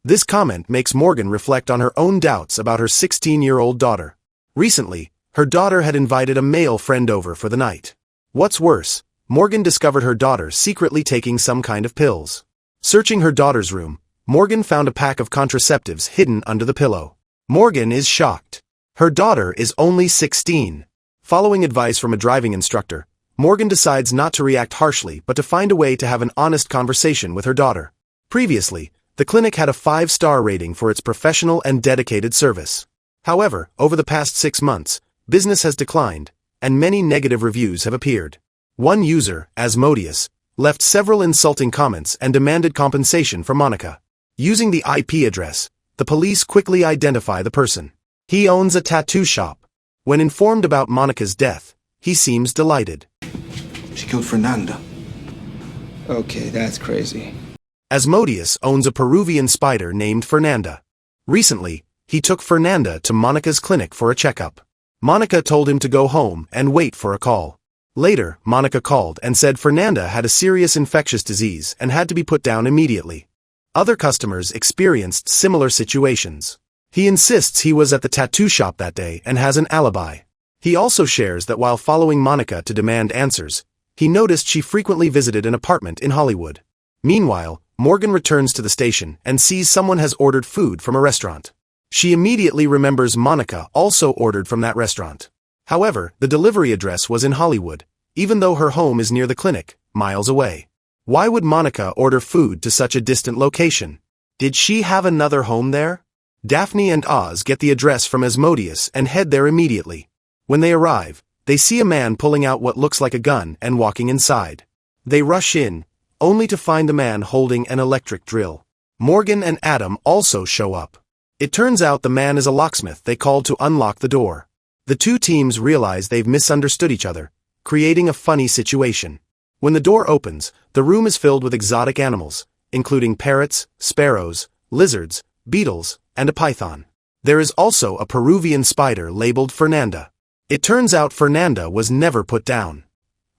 This comment makes Morgan reflect on her own doubts about her 16-year-old daughter. Recently, her daughter had invited a male friend over for the night. What's worse, Morgan discovered her daughter secretly taking some kind of pills. Searching her daughter's room, Morgan found a pack of contraceptives hidden under the pillow. Morgan is shocked. Her daughter is only 16. Following advice from a driving instructor, Morgan decides not to react harshly but to find a way to have an honest conversation with her daughter. Previously, the clinic had a 5-star rating for its professional and dedicated service. However, over the past 6 months, business has declined, and many negative reviews have appeared. One user, Asmodeus, left several insulting comments and demanded compensation for Monica. Using the IP address, the police quickly identify the person. He owns a tattoo shop. When informed about Monica's death, he seems delighted. She killed Fernanda. Okay, that's crazy. Asmodeus owns a Peruvian spider named Fernanda. Recently, he took Fernanda to Monica's clinic for a checkup. Monica told him to go home and wait for a call. Later, Monica called and said Fernanda had a serious infectious disease and had to be put down immediately. Other customers experienced similar situations. He insists he was at the tattoo shop that day and has an alibi. He also shares that while following Monica to demand answers, he noticed she frequently visited an apartment in Hollywood. Meanwhile, Morgan returns to the station and sees someone has ordered food from a restaurant. She immediately remembers Monica also ordered from that restaurant. However, the delivery address was in Hollywood, even though her home is near the clinic, miles away. Why would Monica order food to such a distant location? Did she have another home there? Daphne and Oz get the address from Asmodeus and head there immediately. When they arrive, they see a man pulling out what looks like a gun and walking inside. They rush in, only to find the man holding an electric drill. Morgan and Adam also show up. It turns out the man is a locksmith they called to unlock the door. The two teams realize they've misunderstood each other, creating a funny situation. When the door opens, the room is filled with exotic animals, including parrots, sparrows, lizards, beetles, and a python. There is also a Peruvian spider labeled Fernanda. It turns out Fernanda was never put down.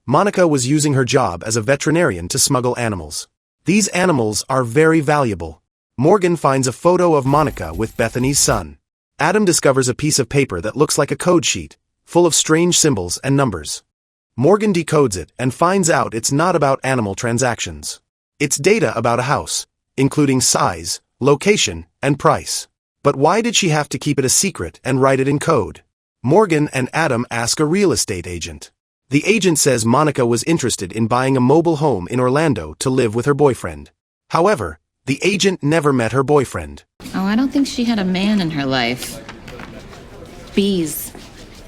Monica was using her job as a veterinarian to smuggle animals. These animals are very valuable. Morgan finds a photo of Monica with Bethany's son. Adam discovers a piece of paper that looks like a code sheet, full of strange symbols and numbers. Morgan decodes it and finds out it's not about animal transactions. It's data about a house, including size, location, and price. But why did she have to keep it a secret and write it in code? Morgan and Adam ask a real estate agent. The agent says Monica was interested in buying a mobile home in Orlando to live with her boyfriend. However, the agent never met her boyfriend. Oh, I don't think she had a man in her life. Bees.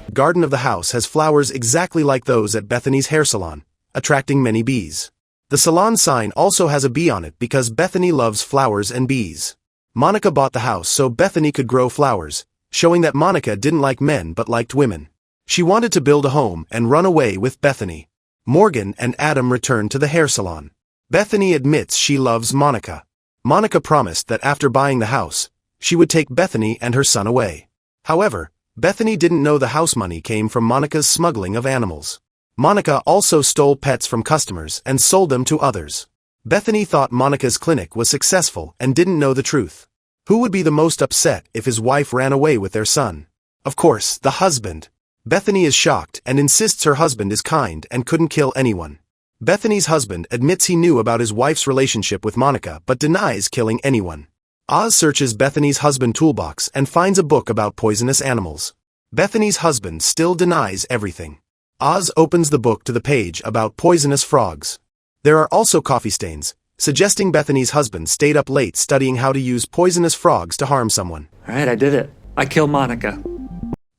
The garden of the house has flowers exactly like those at Bethany's hair salon, attracting many bees. The salon sign also has a bee on it because Bethany loves flowers and bees. Monica bought the house so Bethany could grow flowers, showing that Monica didn't like men but liked women. She wanted to build a home and run away with Bethany. Morgan and Adam return to the hair salon. Bethany admits she loves Monica. Monica promised that after buying the house, she would take Bethany and her son away. However, Bethany didn't know the house money came from Monica's smuggling of animals. Monica also stole pets from customers and sold them to others. Bethany thought Monica's clinic was successful and didn't know the truth. Who would be the most upset if his wife ran away with their son? Of course, the husband. Bethany is shocked and insists her husband is kind and couldn't kill anyone. Bethany's husband admits he knew about his wife's relationship with Monica but denies killing anyone. Oz searches Bethany's husband's toolbox and finds a book about poisonous animals. Bethany's husband still denies everything. Oz opens the book to the page about poisonous frogs. There are also coffee stains, suggesting Bethany's husband stayed up late studying how to use poisonous frogs to harm someone. All right, I did it. I killed Monica.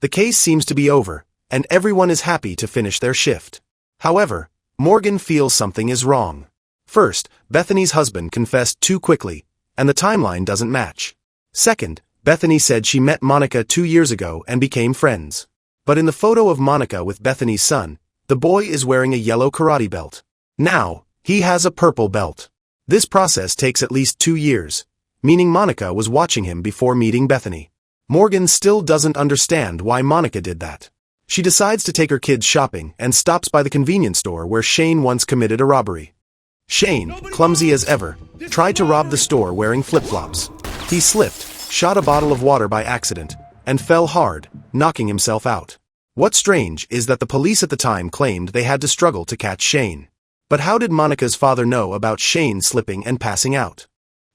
The case seems to be over, and everyone is happy to finish their shift. However, Morgan feels something is wrong. First, Bethany's husband confessed too quickly, and the timeline doesn't match. Second, Bethany said she met Monica 2 years ago and became friends. But in the photo of Monica with Bethany's son, the boy is wearing a yellow karate belt. Now, he has a purple belt. This process takes at least 2 years, meaning Monica was watching him before meeting Bethany. Morgan still doesn't understand why Monica did that. She decides to take her kids shopping and stops by the convenience store where Shane once committed a robbery. Shane, clumsy as ever, tried to rob the store wearing flip-flops. He slipped, shot a bottle of water by accident, and fell hard, knocking himself out. What's strange is that the police at the time claimed they had to struggle to catch Shane. But how did Monica's father know about Shane slipping and passing out?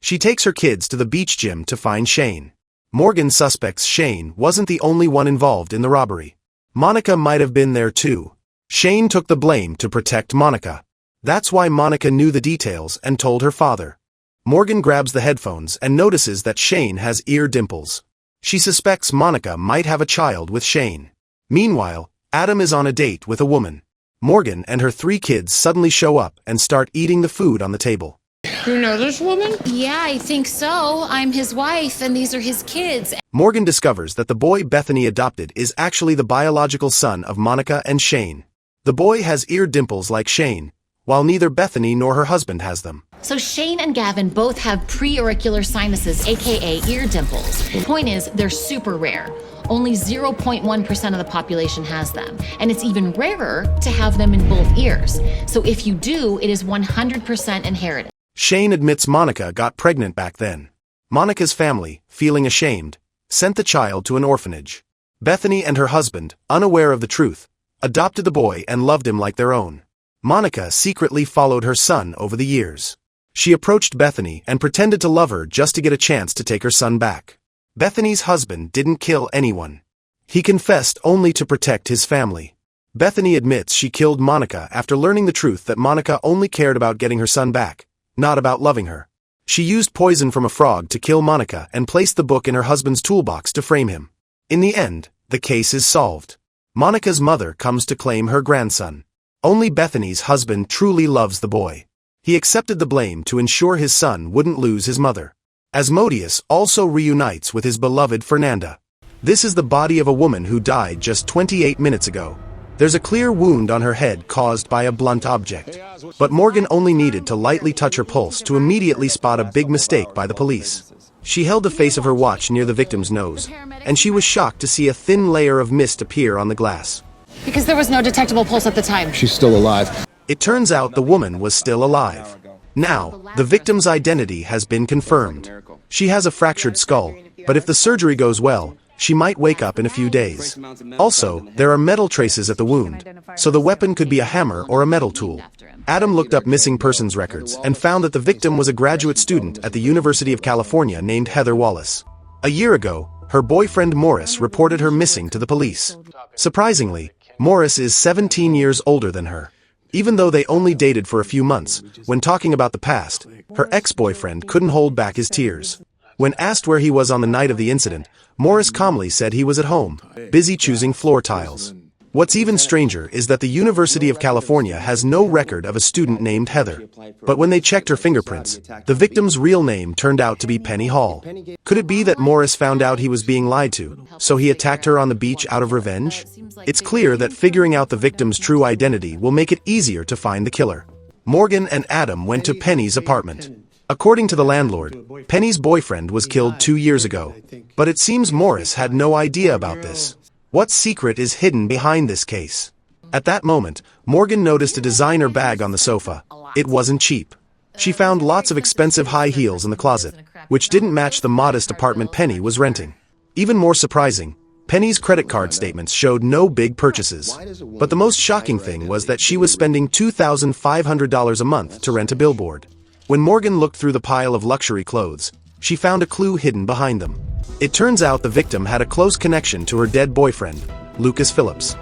She takes her kids to the beach gym to find Shane. Morgan suspects Shane wasn't the only one involved in the robbery. Monica might have been there too. Shane took the blame to protect Monica. That's why Monica knew the details and told her father. Morgan grabs the headphones and notices that Shane has ear dimples. She suspects Monica might have a child with Shane. Meanwhile, Adam is on a date with a woman. Morgan and her 3 kids suddenly show up and start eating the food on the table. You know this woman? Yeah, I think so. I'm his wife, and these are his kids. Morgan discovers that the boy Bethany adopted is actually the biological son of Monica and Shane. The boy has ear dimples like Shane, while neither Bethany nor her husband has them. So Shane and Gavin both have preauricular sinuses, aka ear dimples. The point is, they're super rare. Only 0.1% of the population has them. And it's even rarer to have them in both ears. So if you do, it is 100% inherited. Shane admits Monica got pregnant back then. Monica's family, feeling ashamed, sent the child to an orphanage. Bethany and her husband, unaware of the truth, adopted the boy and loved him like their own. Monica secretly followed her son over the years. She approached Bethany and pretended to love her just to get a chance to take her son back. Bethany's husband didn't kill anyone. He confessed only to protect his family. Bethany admits she killed Monica after learning the truth that Monica only cared about getting her son back, not about loving her. She used poison from a frog to kill Monica and placed the book in her husband's toolbox to frame him. In the end, the case is solved. Monica's mother comes to claim her grandson. Only Bethany's husband truly loves the boy. He accepted the blame to ensure his son wouldn't lose his mother. Asmodeus also reunites with his beloved Fernanda. This is the body of a woman who died just 28 minutes ago. There's a clear wound on her head caused by a blunt object. But Morgan only needed to lightly touch her pulse to immediately spot a big mistake by the police. She held the face of her watch near the victim's nose, and she was shocked to see a thin layer of mist appear on the glass. Because there was no detectable pulse at the time. She's still alive. It turns out the woman was still alive. Now, the victim's identity has been confirmed. She has a fractured skull, but if the surgery goes well, she might wake up in a few days. Also, there are metal traces at the wound, so the weapon could be a hammer or a metal tool. Adam looked up missing persons records and found that the victim was a graduate student at the University of California named Heather Wallace. A year ago, her boyfriend Morris reported her missing to the police. Surprisingly, Morris is 17 years older than her. Even though they only dated for a few months, when talking about the past, her ex-boyfriend couldn't hold back his tears. When asked where he was on the night of the incident, Morris calmly said he was at home, busy choosing floor tiles. What's even stranger is that the University of California has no record of a student named Heather. But when they checked her fingerprints, the victim's real name turned out to be Penny Hall. Could it be that Morris found out he was being lied to, so he attacked her on the beach out of revenge? It's clear that figuring out the victim's true identity will make it easier to find the killer. Morgan and Adam went to Penny's apartment. According to the landlord, Penny's boyfriend was killed 2 years ago, but it seems Morris had no idea about this. What secret is hidden behind this case? At that moment, Morgan noticed a designer bag on the sofa. It wasn't cheap. She found lots of expensive high heels in the closet, which didn't match the modest apartment Penny was renting. Even more surprising, Penny's credit card statements showed no big purchases. But the most shocking thing was that she was spending $2,500 a month to rent a billboard. When Morgan looked through the pile of luxury clothes, she found a clue hidden behind them. It turns out the victim had a close connection to her dead boyfriend, Lucas Phillips.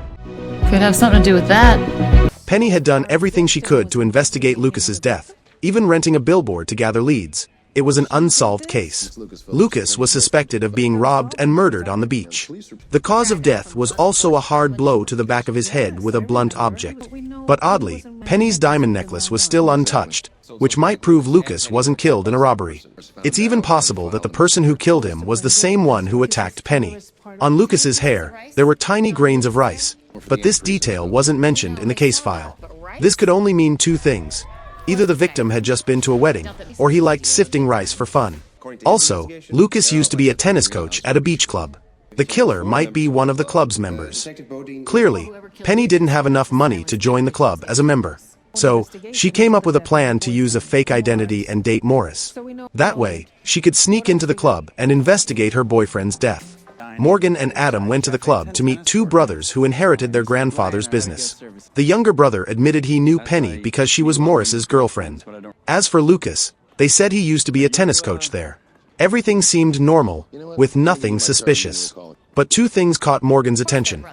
Could have something to do with that. Penny had done everything she could to investigate Lucas's death, even renting a billboard to gather leads. It was an unsolved case. Lucas was suspected of being robbed and murdered on the beach. The cause of death was also a hard blow to the back of his head with a blunt object. But oddly, Penny's diamond necklace was still untouched, which might prove Lucas wasn't killed in a robbery. It's even possible that the person who killed him was the same one who attacked Penny. On Lucas's hair, there were tiny grains of rice, but this detail wasn't mentioned in the case file. This could only mean two things. Either the victim had just been to a wedding, or he liked sifting rice for fun. Also, Lucas used to be a tennis coach at a beach club. The killer might be one of the club's members. Clearly, Penny didn't have enough money to join the club as a member. So, she came up with a plan to use a fake identity and date Morris. That way, she could sneak into the club and investigate her boyfriend's death. Morgan and Adam went to the club to meet two brothers who inherited their grandfather's business. The younger brother admitted he knew Penny because she was Morris's girlfriend. As for Lucas, they said he used to be a tennis coach there. Everything seemed normal, with nothing suspicious. But two things caught Morgan's attention.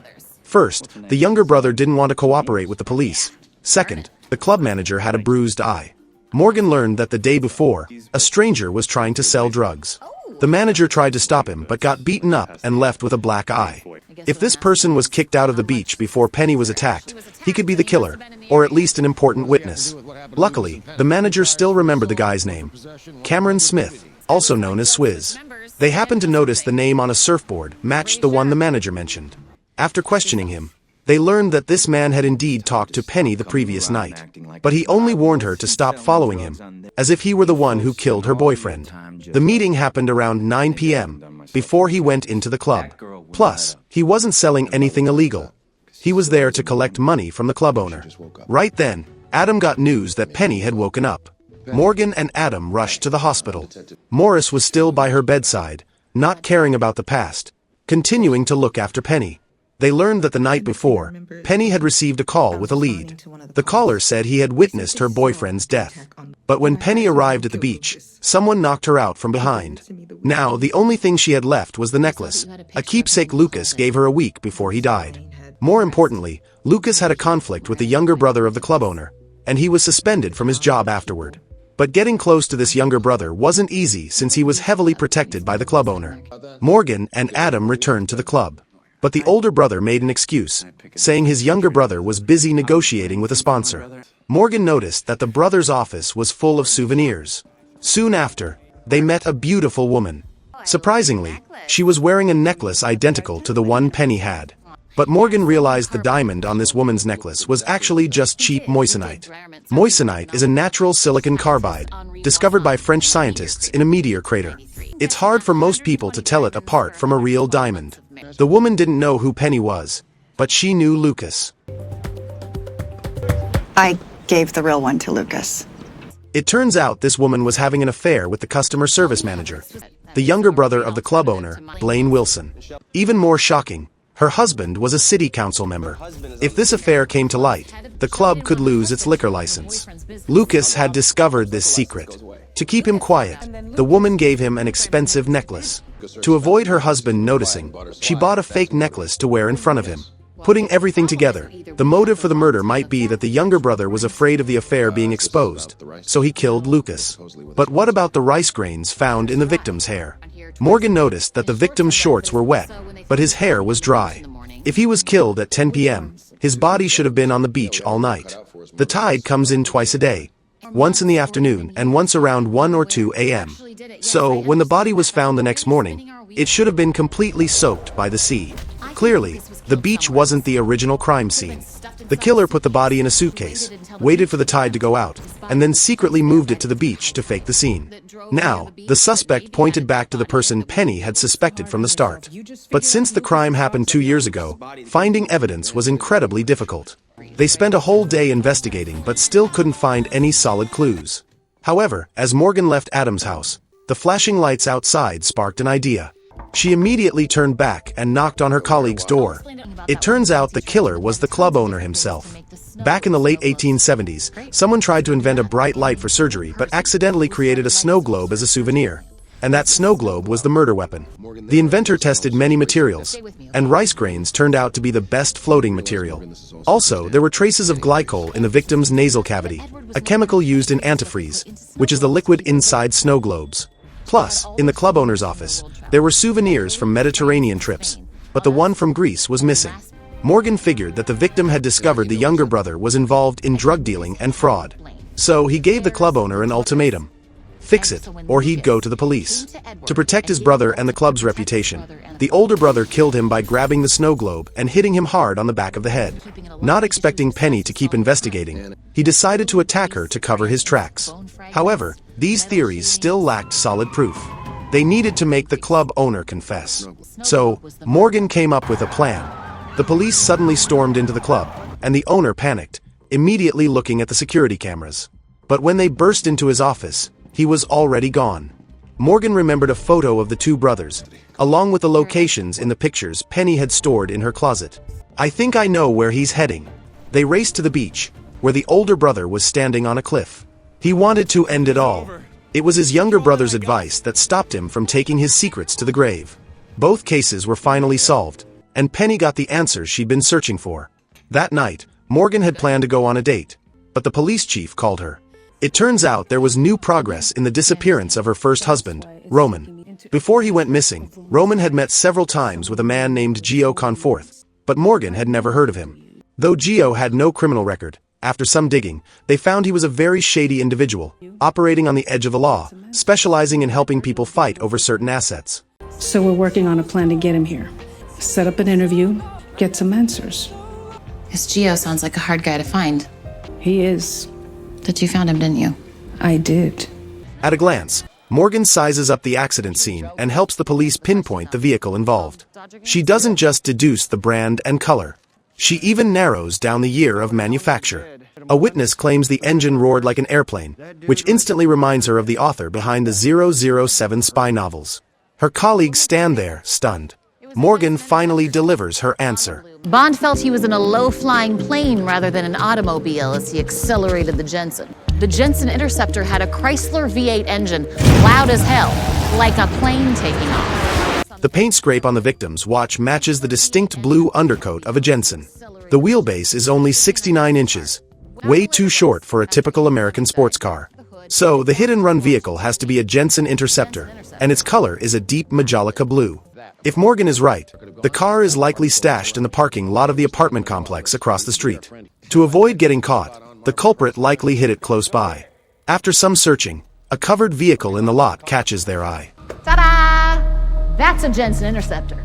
First, the younger brother didn't want to cooperate with the police. Second, the club manager had a bruised eye. Morgan learned that the day before, a stranger was trying to sell drugs. The manager tried to stop him but got beaten up and left with a black eye. If this person was kicked out of the beach before Penny was attacked, he could be the killer, or at least an important witness. Luckily, the manager still remembered the guy's name. Cameron Smith, also known as Swizz. They happened to notice the name on a surfboard matched the one the manager mentioned. After questioning him, They learned that this man had indeed talked to Penny the previous night, but he only warned her to stop following him, as if he were the one who killed her boyfriend. The meeting happened around 9 p.m., before he went into the club. Plus, he wasn't selling anything illegal. He was there to collect money from the club owner. Right then, Adam got news that Penny had woken up. Morgan and Adam rushed to the hospital. Morris was still by her bedside, not caring about the past, continuing to look after Penny. They learned that the night before, Penny had received a call with a lead. The caller said he had witnessed her boyfriend's death. But when Penny arrived at the beach, someone knocked her out from behind. Now, the only thing she had left was the necklace, a keepsake Lucas gave her a week before he died. More importantly, Lucas had a conflict with the younger brother of the club owner, and he was suspended from his job afterward. But getting close to this younger brother wasn't easy since he was heavily protected by the club owner. Morgan and Adam returned to the club. But the older brother made an excuse, saying his younger brother was busy negotiating with a sponsor. Morgan noticed that the brother's office was full of souvenirs. Soon after, they met a beautiful woman. Surprisingly, she was wearing a necklace identical to the one Penny had. But Morgan realized the diamond on this woman's necklace was actually just cheap moissanite. Moissanite is a natural silicon carbide, discovered by French scientists in a meteor crater. It's hard for most people to tell it apart from a real diamond. The woman didn't know who Penny was, but she knew Lucas. I gave the real one to Lucas. It turns out this woman was having an affair with the customer service manager, the younger brother of the club owner, Blaine Wilson. Even more shocking, her husband was a city council member. If this affair came to light, the club could lose its liquor license. Lucas had discovered this secret. To keep him quiet, the woman gave him an expensive necklace. To avoid her husband noticing, she bought a fake necklace to wear in front of him. Putting everything together, the motive for the murder might be that the younger brother was afraid of the affair being exposed, so he killed Lucas. But what about the rice grains found in the victim's hair? Morgan noticed that the victim's shorts were wet, but his hair was dry. If he was killed at 10 p.m., his body should have been on the beach all night. The tide comes in twice a day, once in the afternoon and once around 1 or 2 a.m. So, when the body was found the next morning, it should have been completely soaked by the sea. Clearly, the beach wasn't the original crime scene. The killer put the body in a suitcase, waited for the tide to go out, and then secretly moved it to the beach to fake the scene. Now, the suspect pointed back to the person Penny had suspected from the start. But since the crime happened 2 years ago, finding evidence was incredibly difficult. They spent a whole day investigating but still couldn't find any solid clues. However, as Morgan left Adam's house, the flashing lights outside sparked an idea. She immediately turned back and knocked on her colleague's door. It turns out the killer was the club owner himself. Back in the late 1870s, someone tried to invent a bright light for surgery but accidentally created a snow globe as a souvenir. And that snow globe was the murder weapon. The inventor tested many materials, and rice grains turned out to be the best floating material. Also, there were traces of glycol in the victim's nasal cavity, a chemical used in antifreeze, which is the liquid inside snow globes. Plus, in the club owner's office, there were souvenirs from Mediterranean trips, but the one from Greece was missing. Morgan figured that the victim had discovered the younger brother was involved in drug dealing and fraud. So he gave the club owner an ultimatum. Fix it, or he'd go to the police. To protect his brother and the club's reputation, the older brother killed him by grabbing the snow globe and hitting him hard on the back of the head. Not expecting Penny to keep investigating, he decided to attack her to cover his tracks. However, these theories still lacked solid proof. They needed to make the club owner confess. So, Morgan came up with a plan. The police suddenly stormed into the club, and the owner panicked, immediately looking at the security cameras. But when they burst into his office, he was already gone. Morgan remembered a photo of the two brothers, along with the locations in the pictures Penny had stored in her closet. I think I know where he's heading. They raced to the beach, where the older brother was standing on a cliff. He wanted to end it all. It was his younger brother's advice that stopped him from taking his secrets to the grave. Both cases were finally solved, and Penny got the answers she'd been searching for. That night, Morgan had planned to go on a date, but the police chief called her. It turns out there was new progress in the disappearance of her first husband, Roman. Before he went missing, Roman had met several times with a man named Gio Conforth, but Morgan had never heard of him. Though Gio had no criminal record, after some digging, they found he was a very shady individual, operating on the edge of the law, specializing in helping people fight over certain assets. So we're working on a plan to get him here. Set up an interview, get some answers. This Geo sounds like a hard guy to find. He is. But you found him, didn't you? I did. At a glance, Morgan sizes up the accident scene and helps the police pinpoint the vehicle involved. She doesn't just deduce the brand and color. She even narrows down the year of manufacture. A witness claims the engine roared like an airplane, which instantly reminds her of the author behind the 007 spy novels. Her colleagues stand there, stunned. Morgan finally delivers her answer. Bond felt he was in a low-flying plane rather than an automobile as he accelerated the Jensen. The Jensen Interceptor had a Chrysler V8 engine, loud as hell, like a plane taking off. The paint scrape on the victim's watch matches the distinct blue undercoat of a Jensen. The wheelbase is only 69 inches, way too short for a typical American sports car. So, the hit-and-run vehicle has to be a Jensen Interceptor, and its color is a deep magenta blue. If Morgan is right, the car is likely stashed in the parking lot of the apartment complex across the street. To avoid getting caught, the culprit likely hid it close by. After some searching, a covered vehicle in the lot catches their eye. Ta-da! That's a Jensen Interceptor.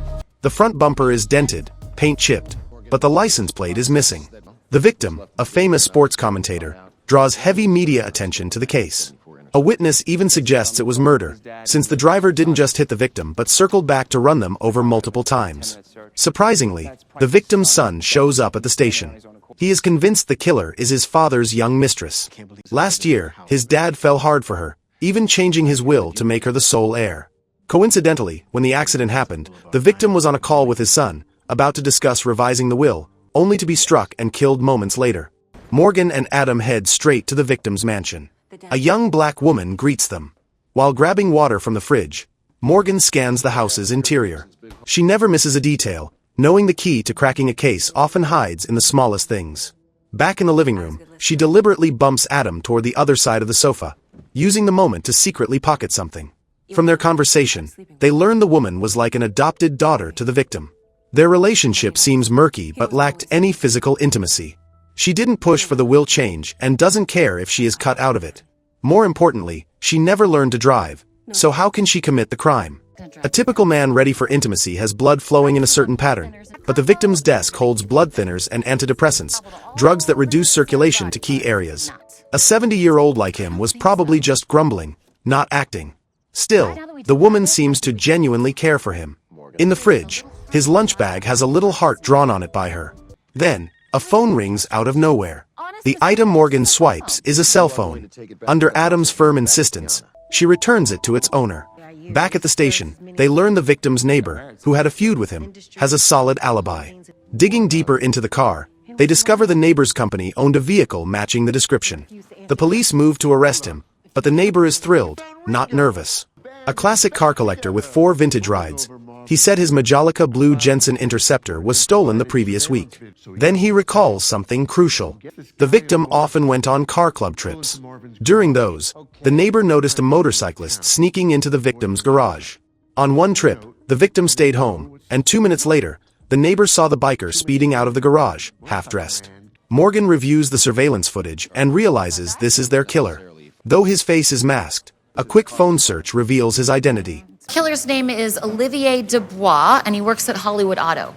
The front bumper is dented, paint chipped, but the license plate is missing. The victim, a famous sports commentator, draws heavy media attention to the case. A witness even suggests it was murder, since the driver didn't just hit the victim but circled back to run them over multiple times. Surprisingly, the victim's son shows up at the station. He is convinced the killer is his father's young mistress. Last year, his dad fell hard for her, even changing his will to make her the sole heir. Coincidentally, when the accident happened, the victim was on a call with his son, about to discuss revising the will, only to be struck and killed moments later. Morgan and Adam head straight to the victim's mansion. A young black woman greets them. While grabbing water from the fridge, Morgan scans the house's interior. She never misses a detail, knowing the key to cracking a case often hides in the smallest things. Back in the living room, she deliberately bumps Adam toward the other side of the sofa, using the moment to secretly pocket something. From their conversation, they learn the woman was like an adopted daughter to the victim. Their relationship seems murky but lacked any physical intimacy. She didn't push for the will change and doesn't care if she is cut out of it. More importantly, she never learned to drive, so how can she commit the crime? A typical man ready for intimacy has blood flowing in a certain pattern, but the victim's desk holds blood thinners and antidepressants, drugs that reduce circulation to key areas. A 70-year-old like him was probably just grumbling, not acting. Still, the woman seems to genuinely care for him. In the fridge, his lunch bag has a little heart drawn on it by her. Then, a phone rings out of nowhere. The item Morgan swipes is a cell phone. Under Adam's firm insistence, she returns it to its owner. Back at the station, they learn the victim's neighbor, who had a feud with him, has a solid alibi. Digging deeper into the car, they discover the neighbor's company owned a vehicle matching the description. The police move to arrest him, but the neighbor is thrilled, not nervous. A classic car collector with 4 vintage rides, he said his magenta blue Jensen Interceptor was stolen the previous week. Then he recalls something crucial. The victim often went on car club trips. During those, the neighbor noticed a motorcyclist sneaking into the victim's garage. On one trip, the victim stayed home, and 2 minutes later, the neighbor saw the biker speeding out of the garage, half-dressed. Morgan reviews the surveillance footage and realizes this is their killer. Though his face is masked, a quick phone search reveals his identity. Killer's name is Olivier Dubois, and he works at Hollywood Auto.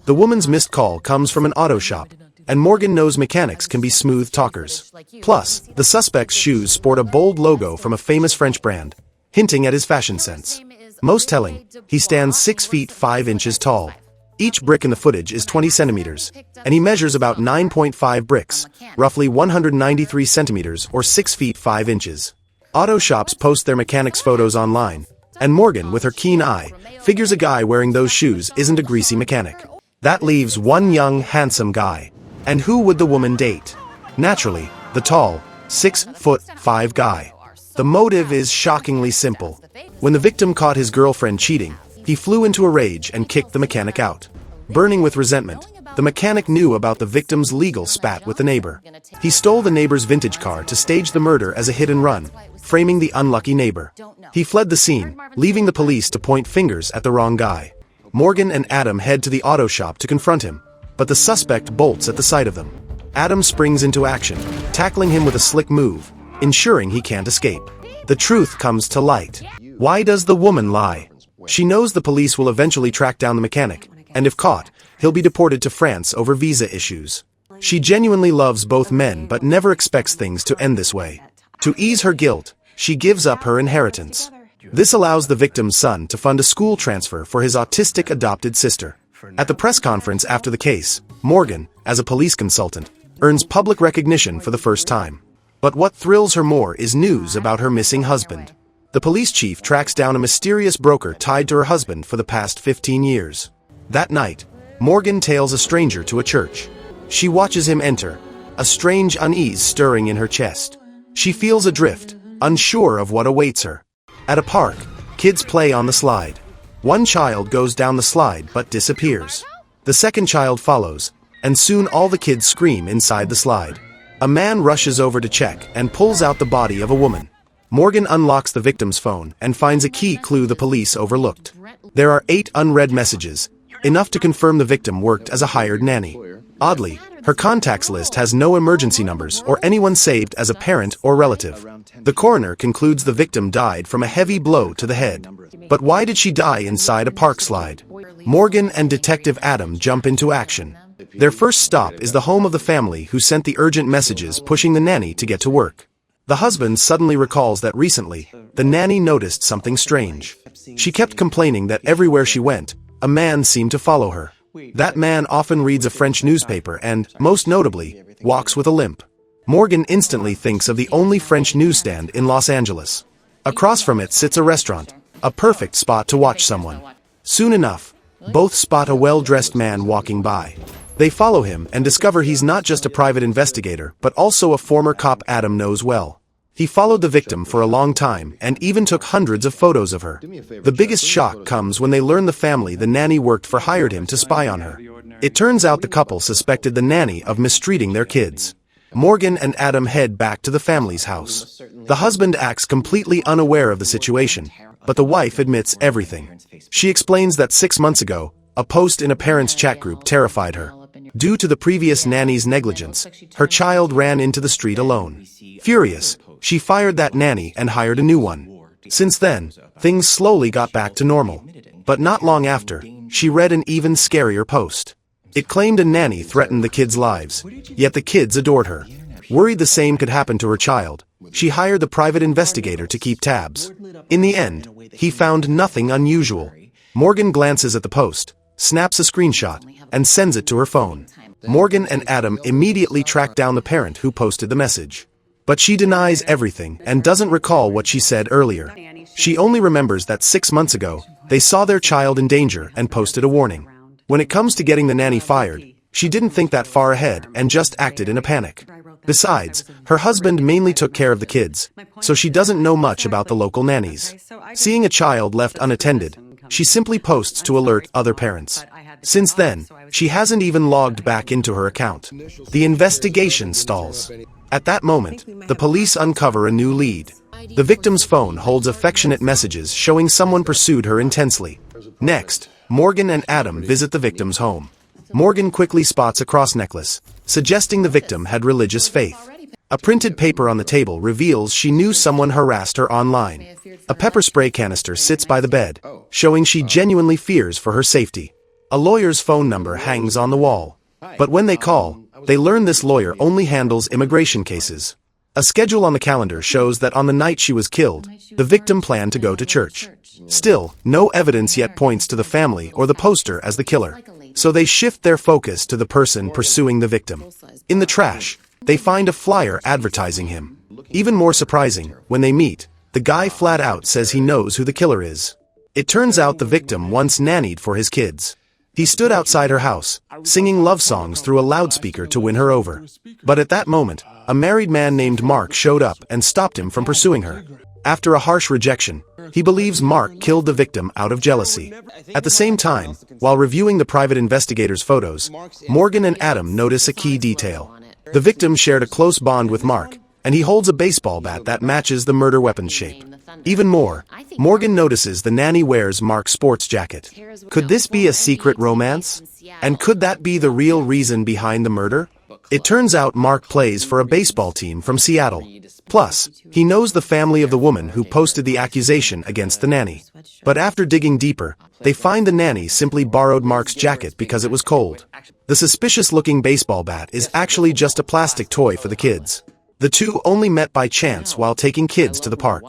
The woman's missed call comes from an auto shop, and Morgan knows mechanics can be smooth talkers. Plus, the suspect's shoes sport a bold logo from a famous French brand, hinting at his fashion sense. Most telling, he stands 6 feet 5 inches tall. Each brick in the footage is 20 centimeters, and he measures about 9.5 bricks, roughly 193 centimeters or 6 feet 5 inches. Auto shops post their mechanics' photos online, and Morgan, with her keen eye, figures a guy wearing those shoes isn't a greasy mechanic. That leaves one young, handsome guy. And who would the woman date? Naturally, the tall, 6'5" guy. The motive is shockingly simple. When the victim caught his girlfriend cheating, he flew into a rage and kicked the mechanic out. Burning with resentment, the mechanic knew about the victim's legal spat with the neighbor. He stole the neighbor's vintage car to stage the murder as a hit and run, framing the unlucky neighbor. He fled the scene, leaving the police to point fingers at the wrong guy. Morgan and Adam head to the auto shop to confront him, but the suspect bolts at the sight of them. Adam springs into action, tackling him with a slick move, ensuring he can't escape. The truth comes to light. Why does the woman lie? She knows the police will eventually track down the mechanic, and if caught, he'll be deported to France over visa issues. She genuinely loves both men but never expects things to end this way. To ease her guilt, she gives up her inheritance. This allows the victim's son to fund a school transfer for his autistic adopted sister. At the press conference after the case, Morgan, as a police consultant, earns public recognition for the first time. But what thrills her more is news about her missing husband. The police chief tracks down a mysterious broker tied to her husband for the past 15 years. That night, Morgan tails a stranger to a church. She watches him enter, a strange unease stirring in her chest. She feels adrift, unsure of what awaits her. At a park, kids play on the slide. One child goes down the slide but disappears. The second child follows, and soon all the kids scream inside the slide. A man rushes over to check and pulls out the body of a woman. Morgan unlocks the victim's phone and finds a key clue the police overlooked. There are 8 unread messages, enough to confirm the victim worked as a hired nanny. Oddly, her contacts list has no emergency numbers or anyone saved as a parent or relative. The coroner concludes the victim died from a heavy blow to the head. But why did she die inside a park slide? Morgan and Detective Adam jump into action. Their first stop is the home of the family who sent the urgent messages pushing the nanny to get to work. The husband suddenly recalls that recently, the nanny noticed something strange. She kept complaining that everywhere she went, a man seemed to follow her. That man often reads a French newspaper and, most notably, walks with a limp. Morgan instantly thinks of the only French newsstand in Los Angeles. Across from it sits a restaurant, a perfect spot to watch someone. Soon enough, both spot a well-dressed man walking by. They follow him and discover he's not just a private investigator, but also a former cop Adam knows well. He followed the victim for a long time and even took hundreds of photos of her. The biggest shock comes when they learn the family the nanny worked for hired him to spy on her. It turns out the couple suspected the nanny of mistreating their kids. Morgan and Adam head back to the family's house. The husband acts completely unaware of the situation, but the wife admits everything. She explains that 6 months ago, a post in a parents' chat group terrified her. Due to the previous nanny's negligence, her child ran into the street alone. Furious, she fired that nanny and hired a new one. Since then, things slowly got back to normal. But not long after, she read an even scarier post. It claimed a nanny threatened the kids' lives, yet the kids adored her. Worried the same could happen to her child, she hired the private investigator to keep tabs. In the end, he found nothing unusual. Morgan glances at the post, snaps a screenshot, and sends it to her phone. Morgan and Adam immediately track down the parent who posted the message. But she denies everything and doesn't recall what she said earlier. She only remembers that 6 months ago, they saw their child in danger and posted a warning. When it comes to getting the nanny fired, she didn't think that far ahead and just acted in a panic. Besides, her husband mainly took care of the kids, so she doesn't know much about the local nannies. Seeing a child left unattended, she simply posts to alert other parents. Since then, she hasn't even logged back into her account. The investigation stalls. At that moment, the police uncover a new lead. The victim's phone holds affectionate messages showing someone pursued her intensely. Next, Morgan and Adam visit the victim's home. Morgan quickly spots a cross necklace, suggesting the victim had religious faith. A printed paper on the table reveals she knew someone harassed her online. A pepper spray canister sits by the bed, showing she genuinely fears for her safety. A lawyer's phone number hangs on the wall. But when they call, they learn this lawyer only handles immigration cases. A schedule on the calendar shows that on the night she was killed, the victim planned to go to church. Still, no evidence yet points to the family or the poster as the killer. So they shift their focus to the person pursuing the victim. In the trash, they find a flyer advertising him. Even more surprising, when they meet, the guy flat out says he knows who the killer is. It turns out the victim once nannied for his kids. He stood outside her house, singing love songs through a loudspeaker to win her over. But at that moment, a married man named Mark showed up and stopped him from pursuing her. After a harsh rejection, he believes Mark killed the victim out of jealousy. At the same time, while reviewing the private investigator's photos, Morgan and Adam notice a key detail. The victim shared a close bond with Mark, and he holds a baseball bat that matches the murder weapon's shape. Even more, Morgan notices the nanny wears Mark's sports jacket. Could this be a secret romance? And could that be the real reason behind the murder? It turns out Mark plays for a baseball team from Seattle. Plus, he knows the family of the woman who posted the accusation against the nanny. But after digging deeper, they find the nanny simply borrowed Mark's jacket because it was cold. The suspicious-looking baseball bat is actually just a plastic toy for the kids. The two only met by chance while taking kids to the park.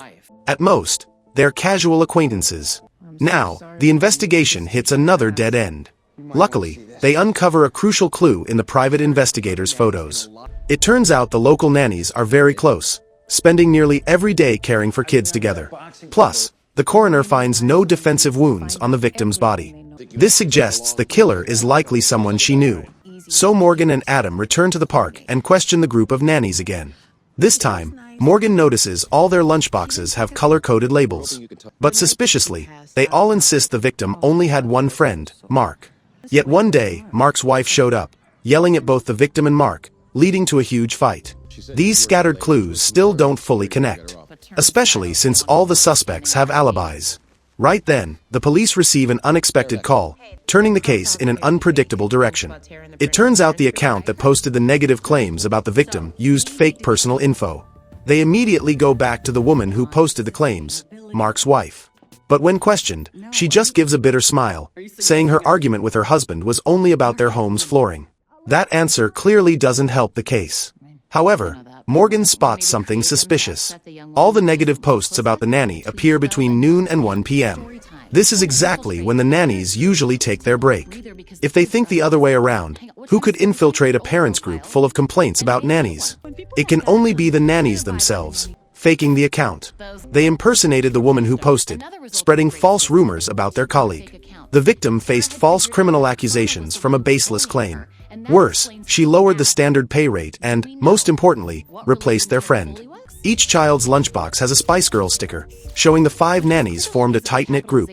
At most, they're casual acquaintances. Now, the investigation hits another dead end. Luckily, they uncover a crucial clue in the private investigator's photos. It turns out the local nannies are very close, spending nearly every day caring for kids together. Plus, the coroner finds no defensive wounds on the victim's body. This suggests the killer is likely someone she knew. So Morgan and Adam return to the park and question the group of nannies again. This time, Morgan notices all their lunchboxes have color-coded labels. But suspiciously, they all insist the victim only had one friend, Mark. Yet one day, Mark's wife showed up, yelling at both the victim and Mark, leading to a huge fight. These scattered clues still don't fully connect, especially since all the suspects have alibis. Right then, the police receive an unexpected call, turning the case in an unpredictable direction. It turns out the account that posted the negative claims about the victim used fake personal info. They immediately go back to the woman who posted the claims, Mark's wife. But when questioned, she just gives a bitter smile, saying her argument with her husband was only about their home's flooring. That answer clearly doesn't help the case. However, Morgan spots something suspicious. All the negative posts about the nanny appear between noon and 1 p.m. This is exactly when the nannies usually take their break. If they think the other way around, who could infiltrate a parents' group full of complaints about nannies? It can only be the nannies themselves, faking the account. They impersonated the woman who posted, spreading false rumors about their colleague. The victim faced false criminal accusations from a baseless claim. Worse, she lowered the standard pay rate and, most importantly, replaced their friend. Each child's lunchbox has a Spice Girls sticker, showing the 5 nannies formed a tight-knit group.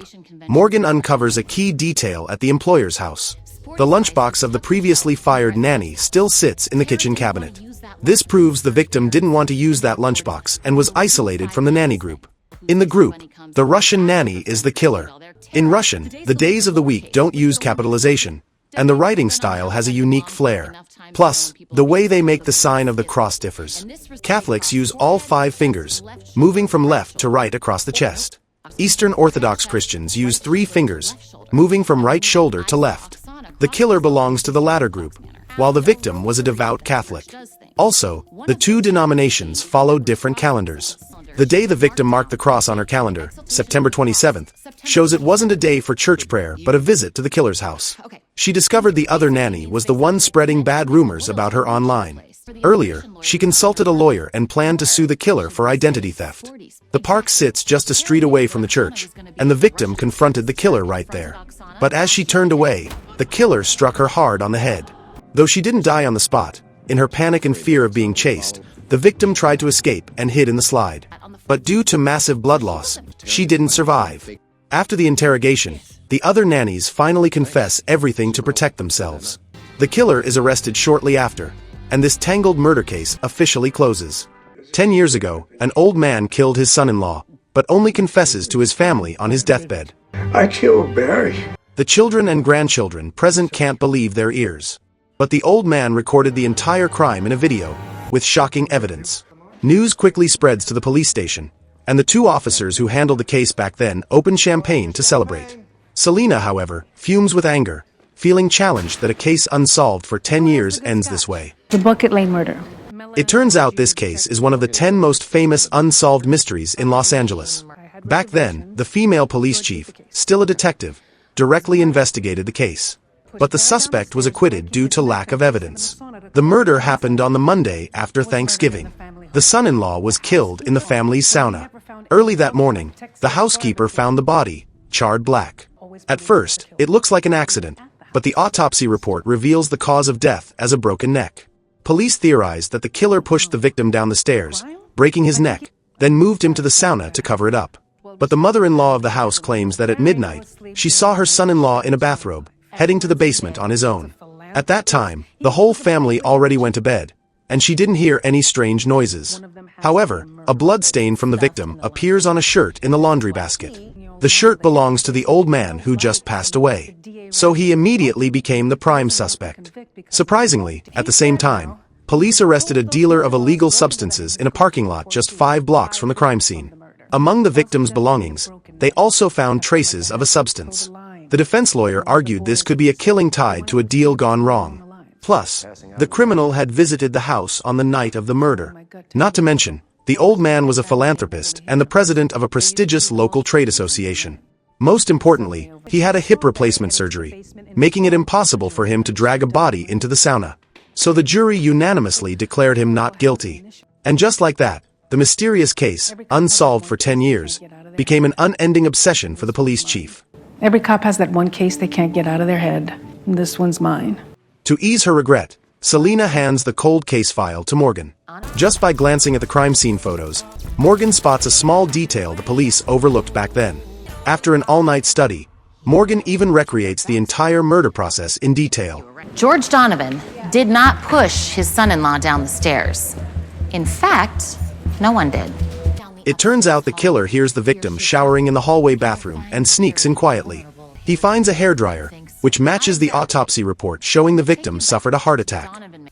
Morgan uncovers a key detail at the employer's house. The lunchbox of the previously fired nanny still sits in the kitchen cabinet. This proves the victim didn't want to use that lunchbox and was isolated from the nanny group. In the group, the Russian nanny is the killer. In Russian, the days of the week don't use capitalization, and the writing style has a unique flair. Plus, the way they make the sign of the cross differs. Catholics use all 5 fingers, moving from left to right across the chest. Eastern Orthodox Christians use 3 fingers, moving from right shoulder to left. The killer belongs to the latter group, while the victim was a devout Catholic. Also, the 2 denominations follow different calendars. The day the victim marked the cross on her calendar, September 27th, shows it wasn't a day for church prayer but a visit to the killer's house. She discovered the other nanny was the one spreading bad rumors about her online. Earlier, she consulted a lawyer and planned to sue the killer for identity theft. The park sits just a street away from the church, and the victim confronted the killer right there. But as she turned away, the killer struck her hard on the head. Though she didn't die on the spot, in her panic and fear of being chased, the victim tried to escape and hid in the slide. But due to massive blood loss, she didn't survive. After the interrogation, the other nannies finally confess everything to protect themselves. The killer is arrested shortly after, and this tangled murder case officially closes. 10 years ago, an old man killed his son-in-law, but only confesses to his family on his deathbed. I killed Barry. The children and grandchildren present can't believe their ears. But the old man recorded the entire crime in a video, with shocking evidence. News quickly spreads to the police station, and the 2 officers who handled the case back then open champagne to celebrate. Selena, however, fumes with anger, feeling challenged that a case unsolved for 10 years ends this way. The Bucket Lane murder. It turns out this case is one of the 10 most famous unsolved mysteries in Los Angeles. Back then, the female police chief, still a detective, directly investigated the case. But the suspect was acquitted due to lack of evidence. The murder happened on the Monday after Thanksgiving. The son-in-law was killed in the family's sauna. Early that morning, the housekeeper found the body, charred black. At first, it looks like an accident, but the autopsy report reveals the cause of death as a broken neck. Police theorized that the killer pushed the victim down the stairs, breaking his neck, then moved him to the sauna to cover it up. But the mother-in-law of the house claims that at midnight, she saw her son-in-law in a bathrobe, heading to the basement on his own. At that time, the whole family already went to bed, and she didn't hear any strange noises. However, a blood stain from the victim appears on a shirt in the laundry basket. The shirt belongs to the old man who just passed away. So he immediately became the prime suspect. Surprisingly, at the same time, police arrested a dealer of illegal substances in a parking lot just 5 blocks from the crime scene. Among the victim's belongings, they also found traces of a substance. The defense lawyer argued this could be a killing tied to a deal gone wrong. Plus, the criminal had visited the house on the night of the murder. Not to mention, the old man was a philanthropist and the president of a prestigious local trade association. Most importantly, he had a hip replacement surgery, making it impossible for him to drag a body into the sauna. So the jury unanimously declared him not guilty. And just like that, the mysterious case, unsolved for 10 years, became an unending obsession for the police chief. Every cop has that one case they can't get out of their head. This one's mine. To ease her regret, Selena hands the cold case file to Morgan. Just by glancing at the crime scene photos, Morgan spots a small detail the police overlooked back then. After an all-night study, Morgan even recreates the entire murder process in detail. George Donovan did not push his son-in-law down the stairs. In fact, no one did. It turns out the killer hears the victim showering in the hallway bathroom and sneaks in quietly. He finds a hairdryer, which matches the autopsy report showing the victim suffered a heart attack.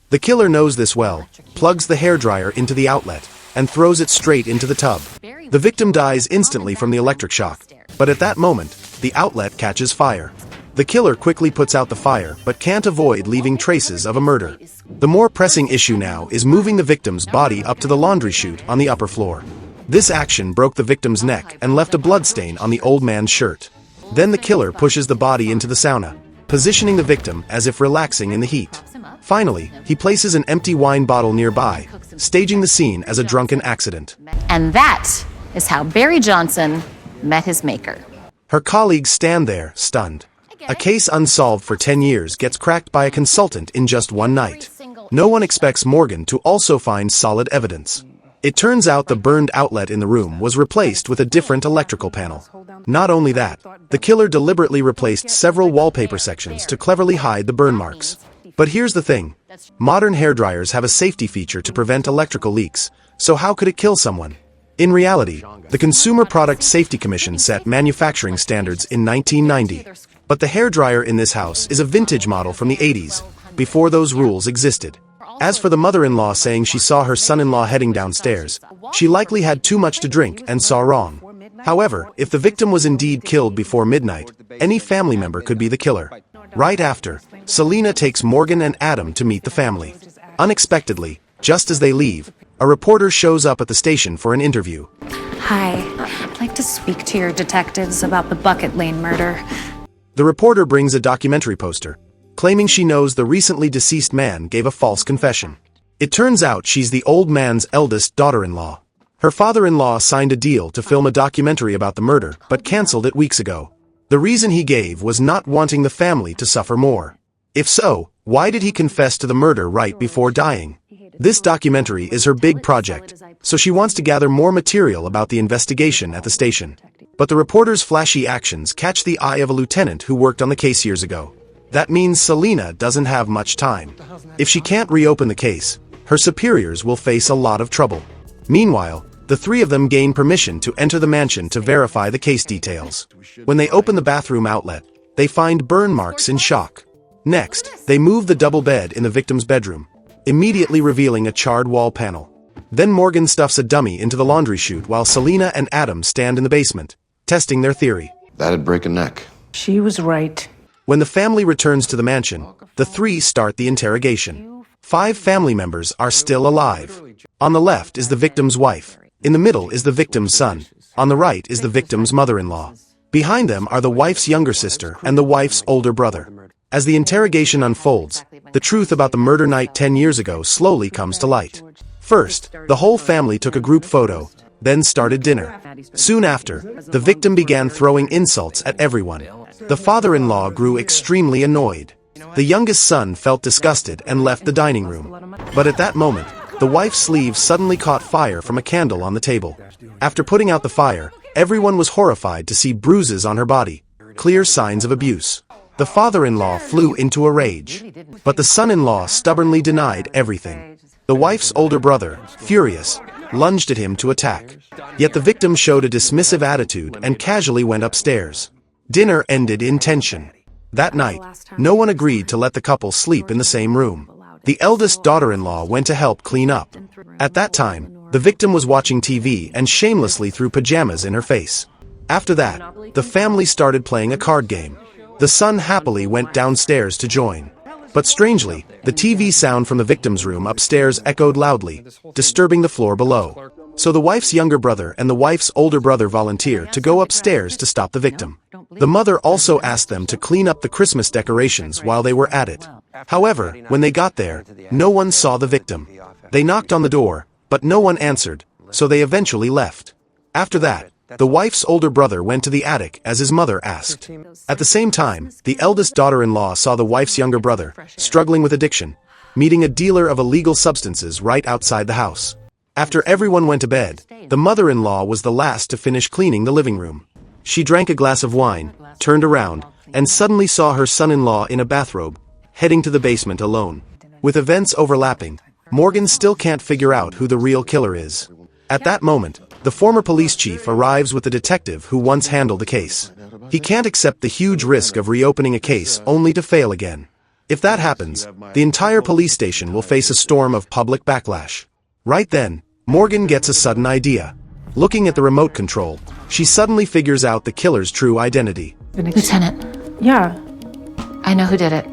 The killer knows this well, plugs the hairdryer into the outlet, and throws it straight into the tub. The victim dies instantly from the electric shock, but at that moment, the outlet catches fire. The killer quickly puts out the fire but can't avoid leaving traces of a murder. The more pressing issue now is moving the victim's body up to the laundry chute on the upper floor. This action broke the victim's neck and left a bloodstain on the old man's shirt. Then the killer pushes the body into the sauna, positioning the victim as if relaxing in the heat. Finally, he places an empty wine bottle nearby, staging the scene as a drunken accident. And that is how Barry Johnson met his maker. Her colleagues stand there, stunned. A case unsolved for 10 years gets cracked by a consultant in just one night. No one expects Morgan to also find solid evidence. It turns out the burned outlet in the room was replaced with a different electrical panel. Not only that, the killer deliberately replaced several wallpaper sections to cleverly hide the burn marks. But here's the thing. Modern hairdryers have a safety feature to prevent electrical leaks, so how could it kill someone? In reality, the Consumer Product Safety Commission set manufacturing standards in 1990. But the hairdryer in this house is a vintage model from the 80s, before those rules existed. As for the mother-in-law saying she saw her son-in-law heading downstairs, she likely had too much to drink and saw wrong. However, if the victim was indeed killed before midnight, any family member could be the killer. Right after, Selena takes Morgan and Adam to meet the family. Unexpectedly, just as they leave, a reporter shows up at the station for an interview. Hi, I'd like to speak to your detectives about the Bucket Lane murder. The reporter brings a documentary poster, claiming she knows the recently deceased man gave a false confession. It turns out she's the old man's eldest daughter-in-law. Her father-in-law signed a deal to film a documentary about the murder, but canceled it weeks ago. The reason he gave was not wanting the family to suffer more. If so, why did he confess to the murder right before dying? This documentary is her big project, so she wants to gather more material about the investigation at the station. But the reporter's flashy actions catch the eye of a lieutenant who worked on the case years ago. That means Selena doesn't have much time. If she can't reopen the case, her superiors will face a lot of trouble. Meanwhile, the three of them gain permission to enter the mansion to verify the case details. When they open the bathroom outlet, they find burn marks in shock. Next, they move the double bed in the victim's bedroom, immediately revealing a charred wall panel. Then Morgan stuffs a dummy into the laundry chute while Selena and Adam stand in the basement, testing their theory. That'd break a neck. She was right. When the family returns to the mansion, the three start the interrogation. 5 family members are still alive. On the left is the victim's wife. In the middle is the victim's son. On the right is the victim's mother-in-law. Behind them are the wife's younger sister and the wife's older brother. As the interrogation unfolds, the truth about the murder night 10 years ago slowly comes to light. First, the whole family took a group photo, then started dinner. Soon after, the victim began throwing insults at everyone. The father-in-law grew extremely annoyed. The youngest son felt disgusted and left the dining room. But at that moment, the wife's sleeve suddenly caught fire from a candle on the table. After putting out the fire, everyone was horrified to see bruises on her body, clear signs of abuse. The father-in-law flew into a rage, but the son-in-law stubbornly denied everything. The wife's older brother, furious, lunged at him to attack. Yet the victim showed a dismissive attitude and casually went upstairs. Dinner ended in tension. That night, no one agreed to let the couple sleep in the same room. The eldest daughter-in-law went to help clean up. At that time, the victim was watching TV and shamelessly threw pajamas in her face. After that, the family started playing a card game. The son happily went downstairs to join. But strangely, the TV sound from the victim's room upstairs echoed loudly, disturbing the floor below. So the wife's younger brother and the wife's older brother volunteered to go upstairs to stop the victim. The mother also asked them to clean up the Christmas decorations while they were at it. However, when they got there, no one saw the victim. They knocked on the door, but no one answered, so they eventually left. After that, the wife's older brother went to the attic as his mother asked. At the same time, the eldest daughter-in-law saw the wife's younger brother, struggling with addiction, meeting a dealer of illegal substances right outside the house. After everyone went to bed, the mother-in-law was the last to finish cleaning the living room. She drank a glass of wine, turned around, and suddenly saw her son-in-law in a bathrobe, heading to the basement alone. With events overlapping, Morgan still can't figure out who the real killer is. At that moment, the former police chief arrives with the detective who once handled the case. He can't accept the huge risk of reopening a case only to fail again. If that happens, the entire police station will face a storm of public backlash. Right then, Morgan gets a sudden idea. Looking at the remote control, she suddenly figures out the killer's true identity. Lieutenant. Yeah. I know who did it.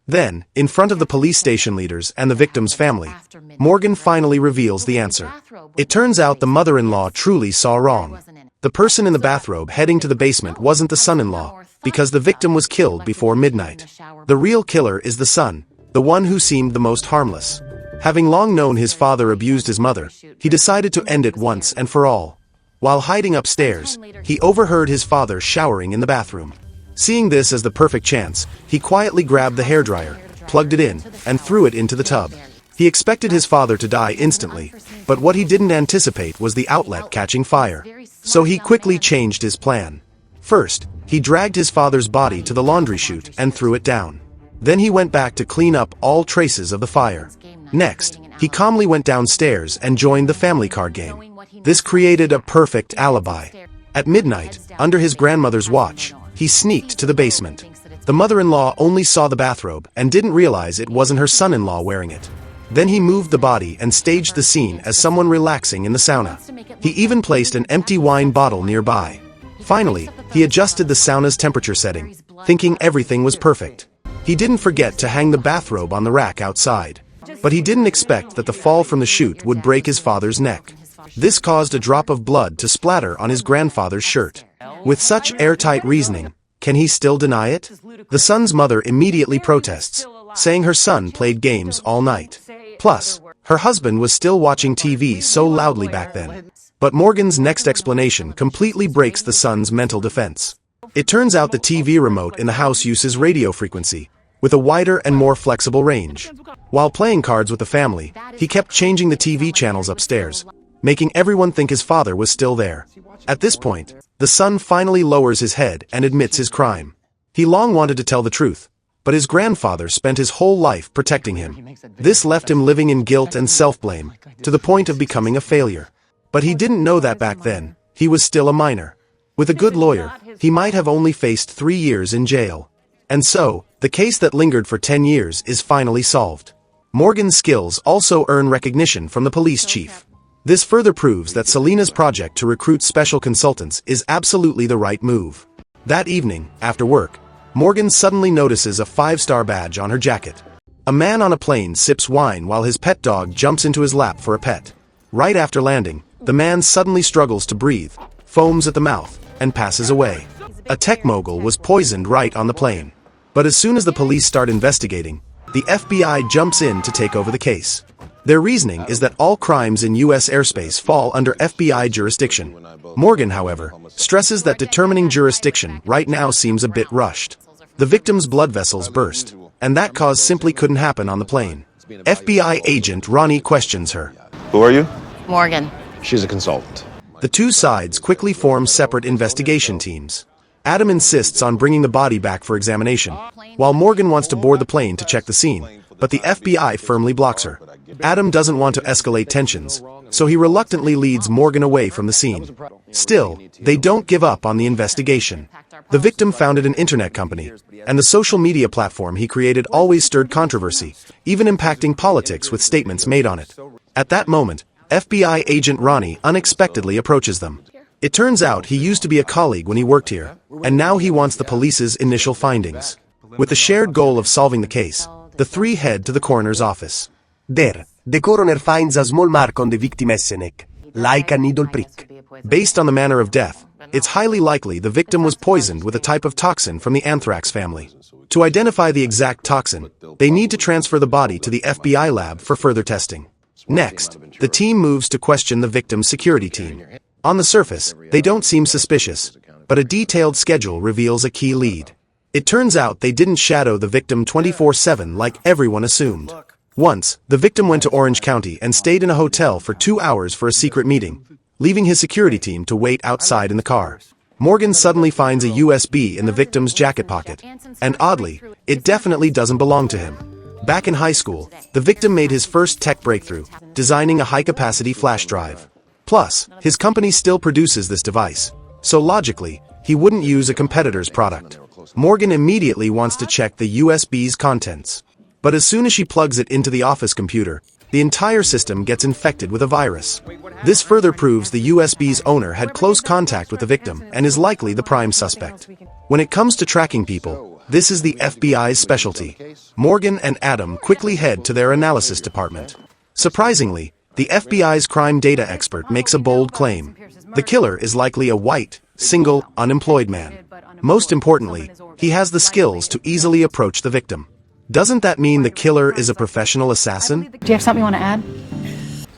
Then, in front of the police station leaders and the victim's family, Morgan finally reveals the answer. It turns out the mother-in-law truly saw wrong. The person in the bathrobe heading to the basement wasn't the son-in-law, because the victim was killed before midnight. The real killer is the son, the one who seemed the most harmless. Having long known his father abused his mother, he decided to end it once and for all. While hiding upstairs, he overheard his father showering in the bathroom. Seeing this as the perfect chance, he quietly grabbed the hairdryer, plugged it in, and threw it into the tub. He expected his father to die instantly, but what he didn't anticipate was the outlet catching fire. So he quickly changed his plan. First, he dragged his father's body to the laundry chute and threw it down. Then he went back to clean up all traces of the fire. Next, he calmly went downstairs and joined the family card game. This created a perfect alibi. At midnight, under his grandmother's watch, he sneaked to the basement. The mother-in-law only saw the bathrobe and didn't realize it wasn't her son-in-law wearing it. Then he moved the body and staged the scene as someone relaxing in the sauna. He even placed an empty wine bottle nearby. Finally, he adjusted the sauna's temperature setting, thinking everything was perfect. He didn't forget to hang the bathrobe on the rack outside. But he didn't expect that the fall from the chute would break his father's neck. This caused a drop of blood to splatter on his grandfather's shirt. With such airtight reasoning, can he still deny it? The son's mother immediately protests, saying her son played games all night. Plus, her husband was still watching TV so loudly back then. But Morgan's next explanation completely breaks the son's mental defense. It turns out the TV remote in the house uses radio frequency, with a wider and more flexible range. While playing cards with the family, he kept changing the TV channels upstairs, making everyone think his father was still there. At this point, the son finally lowers his head and admits his crime. He long wanted to tell the truth, but his grandfather spent his whole life protecting him. This left him living in guilt and self-blame, to the point of becoming a failure. But he didn't know that back then. He was still a minor. With a good lawyer, he might have only faced 3 years in jail. And so, the case that lingered for 10 years is finally solved. Morgan's skills also earn recognition from the police chief. This further proves that Selena's project to recruit special consultants is absolutely the right move. That evening, after work, Morgan suddenly notices a 5-star badge on her jacket. A man on a plane sips wine while his pet dog jumps into his lap for a pet. Right after landing, the man suddenly struggles to breathe, foams at the mouth, and passes away. A tech mogul was poisoned right on the plane. But as soon as the police start investigating, the FBI jumps in to take over the case. Their reasoning is that all crimes in U.S. airspace fall under FBI jurisdiction. Morgan, however, stresses that determining jurisdiction right now seems a bit rushed. The victim's blood vessels burst, and that cause simply couldn't happen on the plane. FBI agent Ronnie questions her. Who are you? Morgan. She's a consultant. The two sides quickly form separate investigation teams. Adam insists on bringing the body back for examination, while Morgan wants to board the plane to check the scene, but the FBI firmly blocks her. Adam doesn't want to escalate tensions, so he reluctantly leads Morgan away from the scene. Still, they don't give up on the investigation. The victim founded an internet company, and the social media platform he created always stirred controversy, even impacting politics with statements made on it. At that moment, FBI agent Ronnie unexpectedly approaches them. It turns out he used to be a colleague when he worked here, and now he wants the police's initial findings. With the shared goal of solving the case, the three head to the coroner's office. There, the coroner finds a small mark on the victim's neck, like a needle prick. Based on the manner of death, it's highly likely the victim was poisoned with a type of toxin from the anthrax family. To identify the exact toxin, they need to transfer the body to the FBI lab for further testing. Next, the team moves to question the victim's security team. On the surface, they don't seem suspicious, but a detailed schedule reveals a key lead. It turns out they didn't shadow the victim 24/7 like everyone assumed. Once, the victim went to Orange County and stayed in a hotel for 2 hours for a secret meeting, leaving his security team to wait outside in the car. Morgan suddenly finds a USB in the victim's jacket pocket, and oddly, it definitely doesn't belong to him. Back in high school, the victim made his first tech breakthrough, designing a high-capacity flash drive. Plus, his company still produces this device, so logically, he wouldn't use a competitor's product. Morgan immediately wants to check the USB's contents. But as soon as she plugs it into the office computer, the entire system gets infected with a virus. This further proves the USB's owner had close contact with the victim and is likely the prime suspect. When it comes to tracking people, this is the FBI's specialty. Morgan and Adam quickly head to their analysis department. Surprisingly, the FBI's crime data expert makes a bold claim. The killer is likely a white, single, unemployed man. Most importantly, he has the skills to easily approach the victim. Doesn't that mean the killer is a professional assassin? Do you have something you want to add?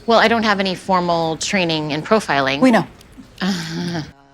Well, I don't have any formal training in profiling. We know.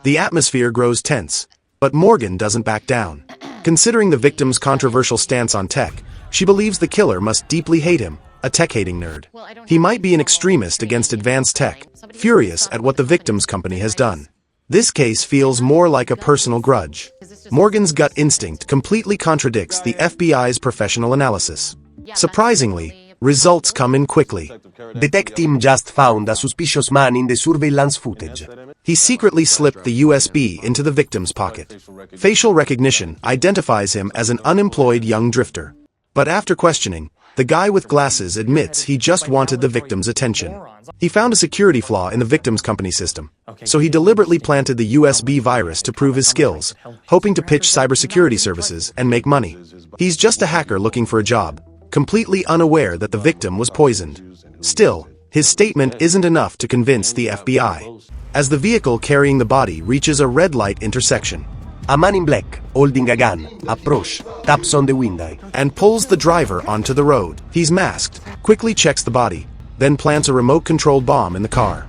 The atmosphere grows tense, but Morgan doesn't back down. Considering the victim's controversial stance on tech, she believes the killer must deeply hate him, a tech-hating nerd. He might be an extremist against advanced tech, furious at what the victim's company has done. This case feels more like a personal grudge. Morgan's gut instinct completely contradicts the FBI's professional analysis. Surprisingly, results come in quickly. The tech team just found a suspicious man in the surveillance footage. He secretly slipped the USB into the victim's pocket. Facial recognition identifies him as an unemployed young drifter. But after questioning, the guy with glasses admits he just wanted the victim's attention. He found a security flaw in the victim's company system, so he deliberately planted the USB virus to prove his skills, hoping to pitch cybersecurity services and make money. He's just a hacker looking for a job, completely unaware that the victim was poisoned. Still, his statement isn't enough to convince the FBI. As the vehicle carrying the body reaches a red light intersection, a man in black, holding a gun, approaches, taps on the window, and pulls the driver onto the road. He's masked, quickly checks the body, then plants a remote-controlled bomb in the car.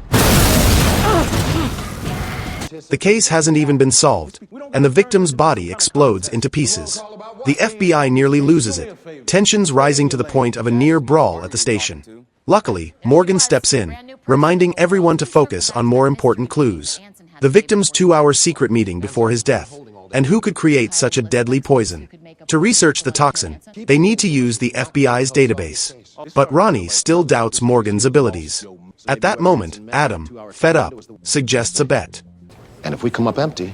The case hasn't even been solved, and the victim's body explodes into pieces. The FBI nearly loses it, tensions rising to the point of a near brawl at the station. Luckily, Morgan steps in, reminding everyone to focus on more important clues. The victim's 2-hour secret meeting before his death, and who could create such a deadly poison? To research the toxin, they need to use the FBI's database. But Ronnie still doubts Morgan's abilities. At that moment, Adam, fed up, suggests a bet. And if we come up empty,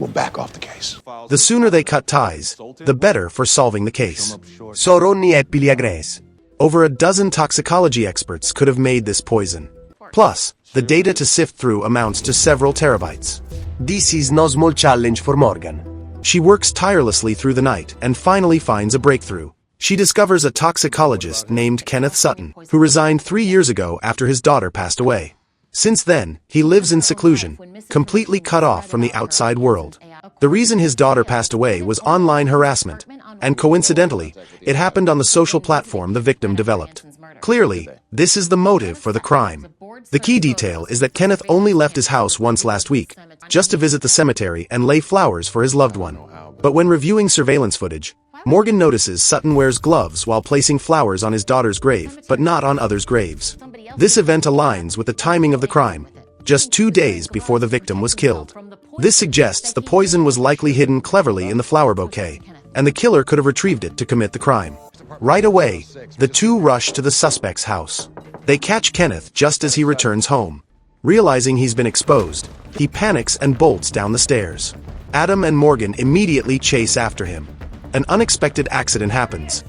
we'll back off the case. The sooner they cut ties, the better for solving the case. So Ronnie happily agrees. Over a dozen toxicology experts could have made this poison. Plus, the data to sift through amounts to several terabytes. This is no small challenge for Morgan. She works tirelessly through the night and finally finds a breakthrough. She discovers a toxicologist named Kenneth Sutton, who resigned 3 years ago after his daughter passed away. Since then, he lives in seclusion, completely cut off from the outside world. The reason his daughter passed away was online harassment, and coincidentally, it happened on the social platform the victim developed. Clearly, this is the motive for the crime. The key detail is that Kenneth only left his house once last week, just to visit the cemetery and lay flowers for his loved one. But when reviewing surveillance footage, Morgan notices Sutton wears gloves while placing flowers on his daughter's grave, but not on others' graves. This event aligns with the timing of the crime, just 2 days before the victim was killed. This suggests the poison was likely hidden cleverly in the flower bouquet, and the killer could have retrieved it to commit the crime. Right away, the two rush to the suspect's house. They catch Kenneth just as he returns home. Realizing he's been exposed, he panics and bolts down the stairs. Adam and Morgan immediately chase after him. An unexpected accident happens.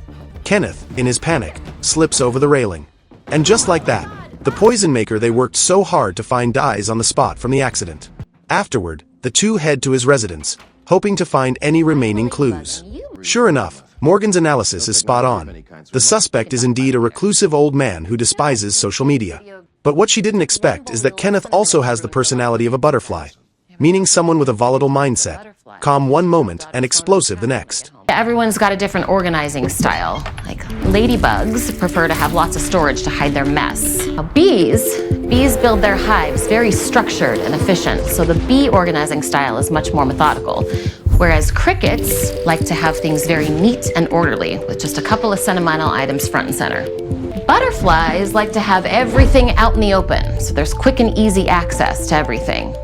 Kenneth, in his panic, slips over the railing. And just like that, the poison maker they worked so hard to find dies on the spot from the accident. Afterward, the two head to his residence, hoping to find any remaining clues. Sure enough, Morgan's analysis is spot on. The suspect is indeed a reclusive old man who despises social media. But what she didn't expect is that Kenneth also has the personality of a butterfly, meaning someone with a volatile mindset, calm one moment and explosive the next. Everyone's got a different organizing style. Like ladybugs prefer to have lots of storage to hide their mess. Now, bees build their hives very structured and efficient, so the bee organizing style is much more methodical. Whereas crickets like to have things very neat and orderly, with just a couple of sentimental items front and center. Butterflies like to have everything out in the open, so there's quick and easy access to everything.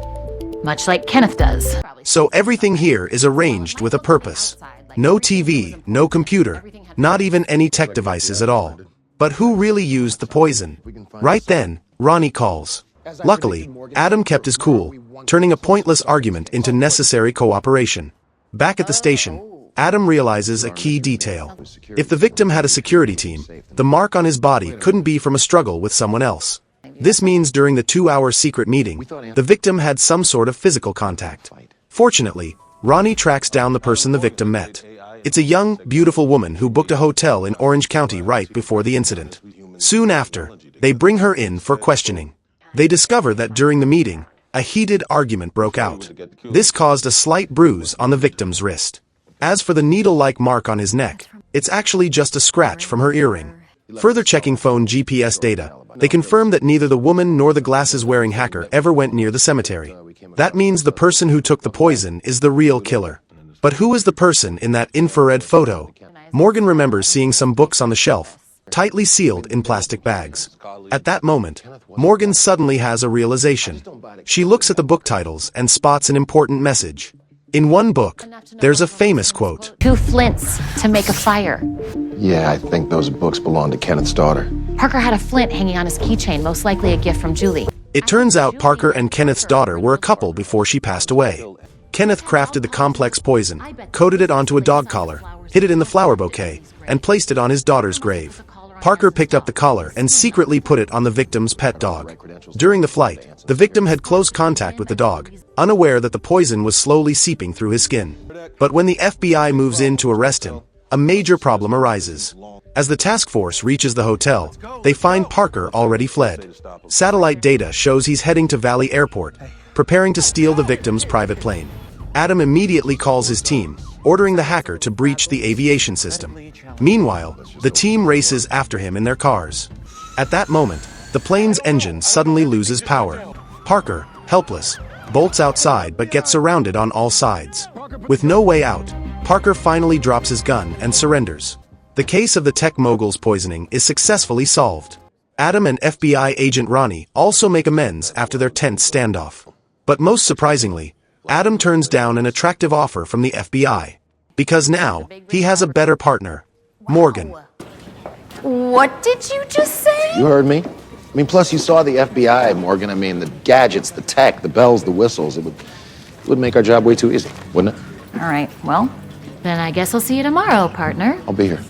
Much like Kenneth does. So everything here is arranged with a purpose. No TV, no computer, not even any tech devices at all. But who really used the poison? Right then, Ronnie calls. Luckily, Adam kept his cool, turning a pointless argument into necessary cooperation. Back at the station, Adam realizes a key detail. If the victim had a security team, the mark on his body couldn't be from a struggle with someone else. This means during the 2-hour secret meeting, the victim had some sort of physical contact. Fortunately, Ronnie tracks down the person the victim met. It's a young, beautiful woman who booked a hotel in Orange County right before the incident. Soon after, they bring her in for questioning. They discover that during the meeting, a heated argument broke out. This caused a slight bruise on the victim's wrist. As for the needle-like mark on his neck, it's actually just a scratch from her earring. Further checking phone GPS data, they confirm that neither the woman nor the glasses-wearing hacker ever went near the cemetery. That means the person who took the poison is the real killer. But who is the person in that infrared photo? Morgan remembers seeing some books on the shelf, tightly sealed in plastic bags. At that moment, Morgan suddenly has a realization. She looks at the book titles and spots an important message. In one book, there's a famous quote. 2 flints to make a fire. Yeah, I think those books belong to Kenneth's daughter. Parker had a flint hanging on his keychain, most likely a gift from Julie. It turns out Parker and Kenneth's daughter were a couple before she passed away. Kenneth crafted the complex poison, coated it onto a dog collar, hid it in the flower bouquet, and placed it on his daughter's grave. Parker picked up the collar and secretly put it on the victim's pet dog. During the flight, the victim had close contact with the dog, unaware that the poison was slowly seeping through his skin. But when the FBI moves in to arrest him, a major problem arises. As the task force reaches the hotel, they find Parker already fled. Satellite data shows he's heading to Valley Airport, preparing to steal the victim's private plane. Adam immediately calls his team, ordering the hacker to breach the aviation system. Meanwhile, the team races after him in their cars. At that moment, the plane's engine suddenly loses power. Parker, helpless, bolts outside but gets surrounded on all sides. With no way out, Parker finally drops his gun and surrenders. The case of the tech mogul's poisoning is successfully solved. Adam and FBI agent Ronnie also make amends after their tense standoff. But most surprisingly, Adam turns down an attractive offer from the FBI. Because now, he has a better partner, Morgan. What did you just say? You heard me. I mean, plus you saw the FBI, Morgan. I mean, the gadgets, the tech, the bells, the whistles. It would make our job way too easy, wouldn't it? All right, well, then I guess I'll see you tomorrow, partner. I'll be here.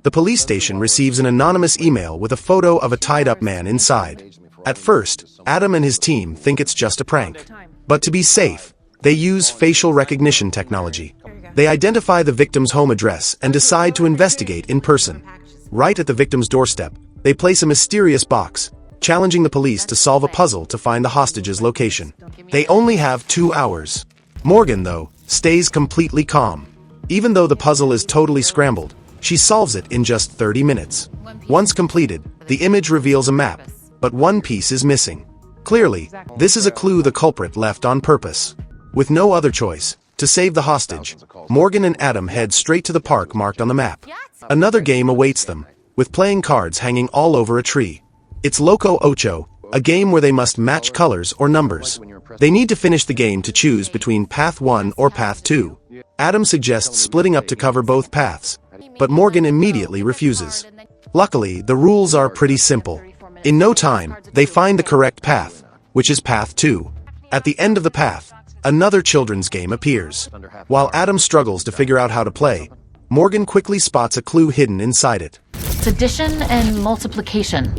The police station receives an anonymous email with a photo of a tied-up man inside. At first, Adam and his team think it's just a prank. But to be safe, they use facial recognition technology. They identify the victim's home address and decide to investigate in person. Right at the victim's doorstep, they place a mysterious box, challenging the police to solve a puzzle to find the hostage's location. They only have 2 hours. Morgan, though, stays completely calm. Even though the puzzle is totally scrambled, she solves it in just 30 minutes. Once completed, the image reveals a map, but one piece is missing. Clearly, this is a clue the culprit left on purpose. With no other choice, to save the hostage, Morgan and Adam head straight to the park marked on the map. Another game awaits them, with playing cards hanging all over a tree. It's Loco Ocho, a game where they must match colors or numbers. They need to finish the game to choose between Path 1 or Path 2. Adam suggests splitting up to cover both paths, but Morgan immediately refuses. Luckily, the rules are pretty simple. In no time, they find the correct path, which is path 2. At the end of the path, another children's game appears. While Adam struggles to figure out how to play, Morgan quickly spots a clue hidden inside it. It's addition and multiplication.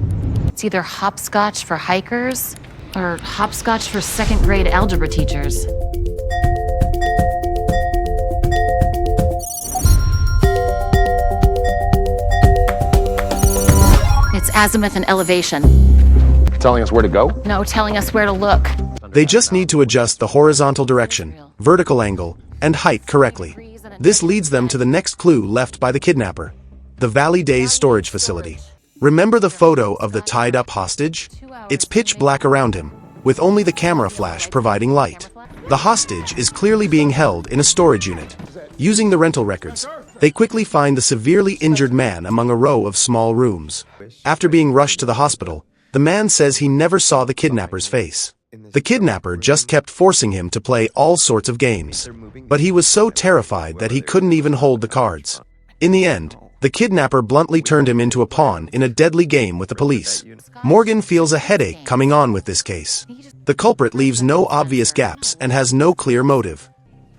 It's either hopscotch for hikers or hopscotch for second-grade algebra teachers. It's azimuth and elevation. Telling us where to go? No, telling us where to look. They just need to adjust the horizontal direction, vertical angle, and height correctly. This leads them to the next clue left by the kidnapper, the Valley Days storage facility. Remember the photo of the tied-up hostage? It's pitch black around him, with only the camera flash providing light. The hostage is clearly being held in a storage unit. Using the rental records, they quickly find the severely injured man among a row of small rooms. After being rushed to the hospital, the man says he never saw the kidnapper's face. The kidnapper just kept forcing him to play all sorts of games. But he was so terrified that he couldn't even hold the cards. In the end, the kidnapper bluntly turned him into a pawn in a deadly game with the police. Morgan feels a headache coming on with this case. The culprit leaves no obvious gaps and has no clear motive.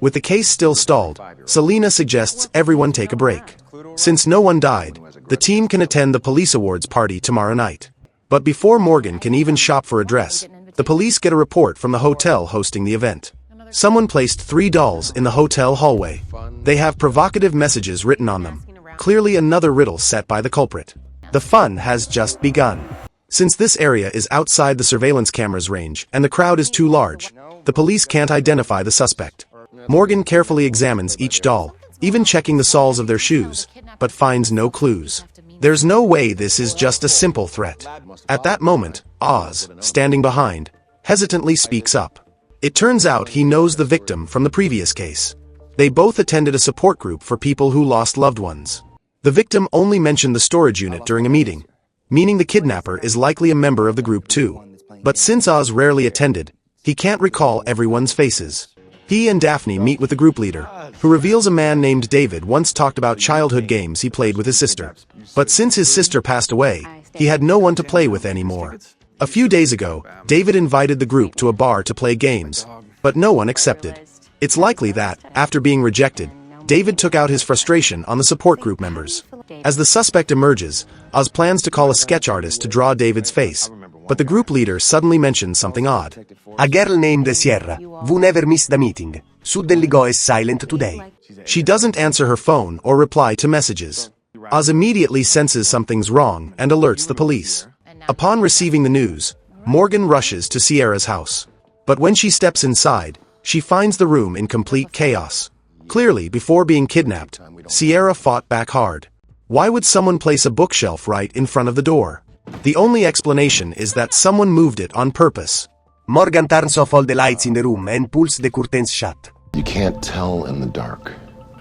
With the case still stalled, Selena suggests everyone take a break. Since no one died, the team can attend the police awards party tomorrow night. But before Morgan can even shop for a dress, the police get a report from the hotel hosting the event. Someone placed 3 dolls in the hotel hallway. They have provocative messages written on them. Clearly another riddle set by the culprit. The fun has just begun. Since this area is outside the surveillance camera's range and the crowd is too large, the police can't identify the suspect. Morgan carefully examines each doll, even checking the soles of their shoes, but finds no clues. There's no way this is just a simple threat. At that moment, Oz, standing behind, hesitantly speaks up. It turns out he knows the victim from the previous case. They both attended a support group for people who lost loved ones. The victim only mentioned the storage unit during a meeting, meaning the kidnapper is likely a member of the group too. But since Oz rarely attended, he can't recall everyone's faces. He and Daphne meet with the group leader, who reveals a man named David once talked about childhood games he played with his sister. But since his sister passed away, he had no one to play with anymore. A few days ago, David invited the group to a bar to play games, but no one accepted. It's likely that, after being rejected, David took out his frustration on the support group members. As the suspect emerges, Oz plans to call a sketch artist to draw David's face, but the group leader suddenly mentions something odd. A girl named Sierra, who never missed a meeting, suddenly goes silent today. She doesn't answer her phone or reply to messages. Oz immediately senses something's wrong and alerts the police. Upon receiving the news, Morgan rushes to Sierra's house. But when she steps inside, she finds the room in complete chaos. Clearly, before being kidnapped, Sierra fought back hard. Why would someone place a bookshelf right in front of the door? The only explanation is that someone moved it on purpose. Morgan turns off all the lights in the room and pulls the curtains shut. You can't tell in the dark.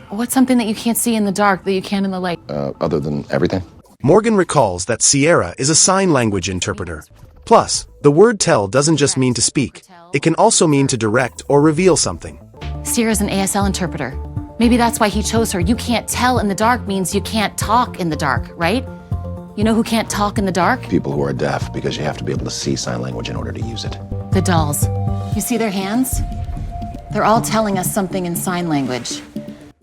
What's something that you can't see in the dark that you can in the light? Other than everything? Morgan recalls that Sierra is a sign language interpreter. Plus, the word tell doesn't just mean to speak. It can also mean to direct or reveal something. Sierra's an ASL interpreter. Maybe that's why he chose her. You can't tell in the dark means you can't talk in the dark, right? You know who can't talk in the dark? People who are deaf, because you have to be able to see sign language in order to use it. The dolls. You see their hands? They're all telling us something in sign language.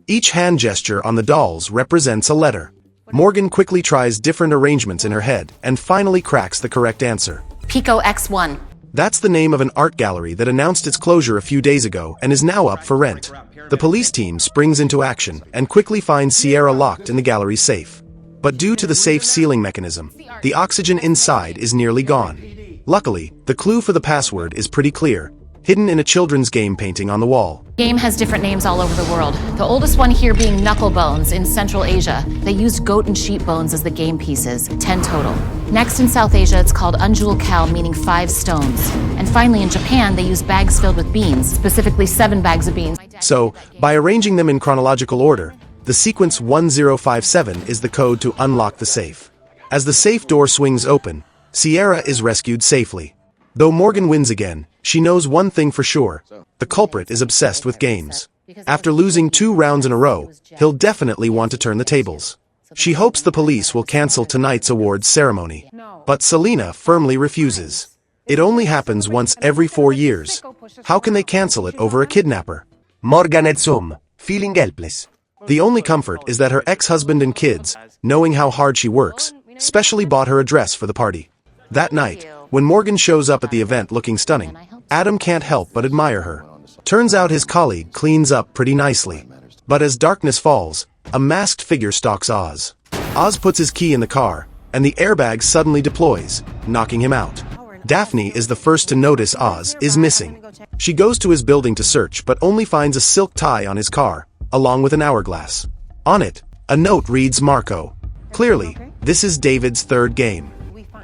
Each hand gesture on the dolls represents a letter. Morgan quickly tries different arrangements in her head and finally cracks the correct answer. Pico X1. That's the name of an art gallery that announced its closure a few days ago and is now up for rent. The police team springs into action and quickly finds Sierra locked in the gallery's safe. But due to the safe's sealing mechanism, the oxygen inside is nearly gone. Luckily, the clue for the password is pretty clear, hidden in a children's game painting on the wall. Game has different names all over the world. The oldest one here being knuckle bones in Central Asia. They used goat and sheep bones as the game pieces, 10 total. Next in South Asia, it's called Unjul Cal, meaning 5 stones. And finally in Japan, they use bags filled with beans, specifically 7 bags of beans. So, by arranging them in chronological order, the sequence 1057 is the code to unlock the safe. As the safe door swings open, Sierra is rescued safely. Though Morgan wins again, she knows one thing for sure. The culprit is obsessed with games. After losing 2 rounds in a row, he'll definitely want to turn the tables. She hopes the police will cancel tonight's awards ceremony. But Selena firmly refuses. It only happens once every 4 years. How can they cancel it over a kidnapper? Morgan at home, feeling helpless. The only comfort is that her ex-husband and kids, knowing how hard she works, specially bought her a dress for the party. That night, when Morgan shows up at the event looking stunning, Adam can't help but admire her. Turns out his colleague cleans up pretty nicely. But as darkness falls, a masked figure stalks Oz. Oz puts his key in the car, and the airbag suddenly deploys, knocking him out. Daphne is the first to notice Oz is missing. She goes to his building to search but only finds a silk tie on his car, along with an hourglass. On it, a note reads Marco. Clearly, this is David's third game.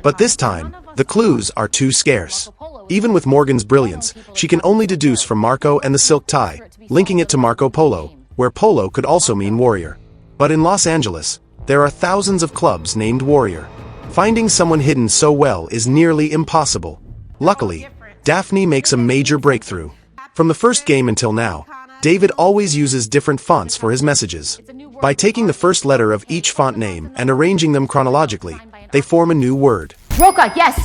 But this time, the clues are too scarce. Even with Morgan's brilliance, she can only deduce from Marco and the silk tie, linking it to Marco Polo, where polo could also mean warrior. But in Los Angeles, there are thousands of clubs named Warrior. Finding someone hidden so well is nearly impossible. Luckily, Daphne makes a major breakthrough. From the first game until now, David always uses different fonts for his messages. By taking the first letter of each font name and arranging them chronologically, they form a new word. Roca, yes!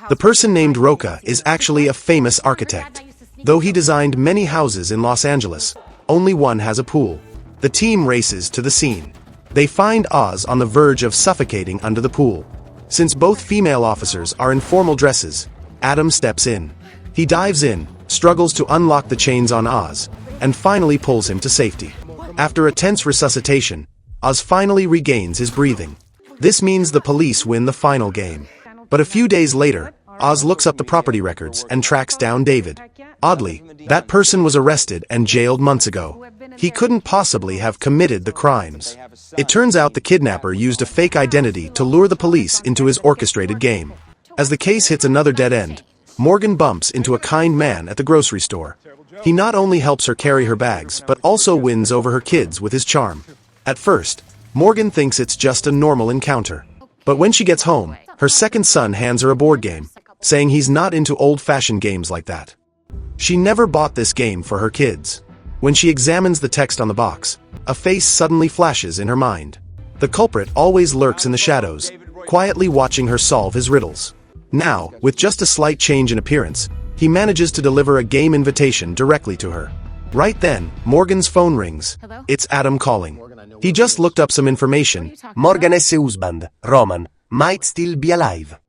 The person named Roca is actually a famous architect. Though he designed many houses in Los Angeles, only one has a pool. The team races to the scene. They find Oz on the verge of suffocating under the pool. Since both female officers are in formal dresses, Adam steps in. He dives in, struggles to unlock the chains on Oz, and finally pulls him to safety. After a tense resuscitation, Oz finally regains his breathing. This means the police win the final game. But a few days later, Oz looks up the property records and tracks down David. Oddly, that person was arrested and jailed months ago. He couldn't possibly have committed the crimes. It turns out the kidnapper used a fake identity to lure the police into his orchestrated game. As the case hits another dead end, Morgan bumps into a kind man at the grocery store. He not only helps her carry her bags, but also wins over her kids with his charm. At first, Morgan thinks it's just a normal encounter. But when she gets home, her second son hands her a board game, saying he's not into old-fashioned games like that. She never bought this game for her kids. When she examines the text on the box, a face suddenly flashes in her mind. The culprit always lurks in the shadows, quietly watching her solve his riddles. Now, with just a slight change in appearance, he manages to deliver a game invitation directly to her. Right then, Morgan's phone rings. It's Adam calling. He just looked up some information. Morgan S. husband, Roman, might still be alive.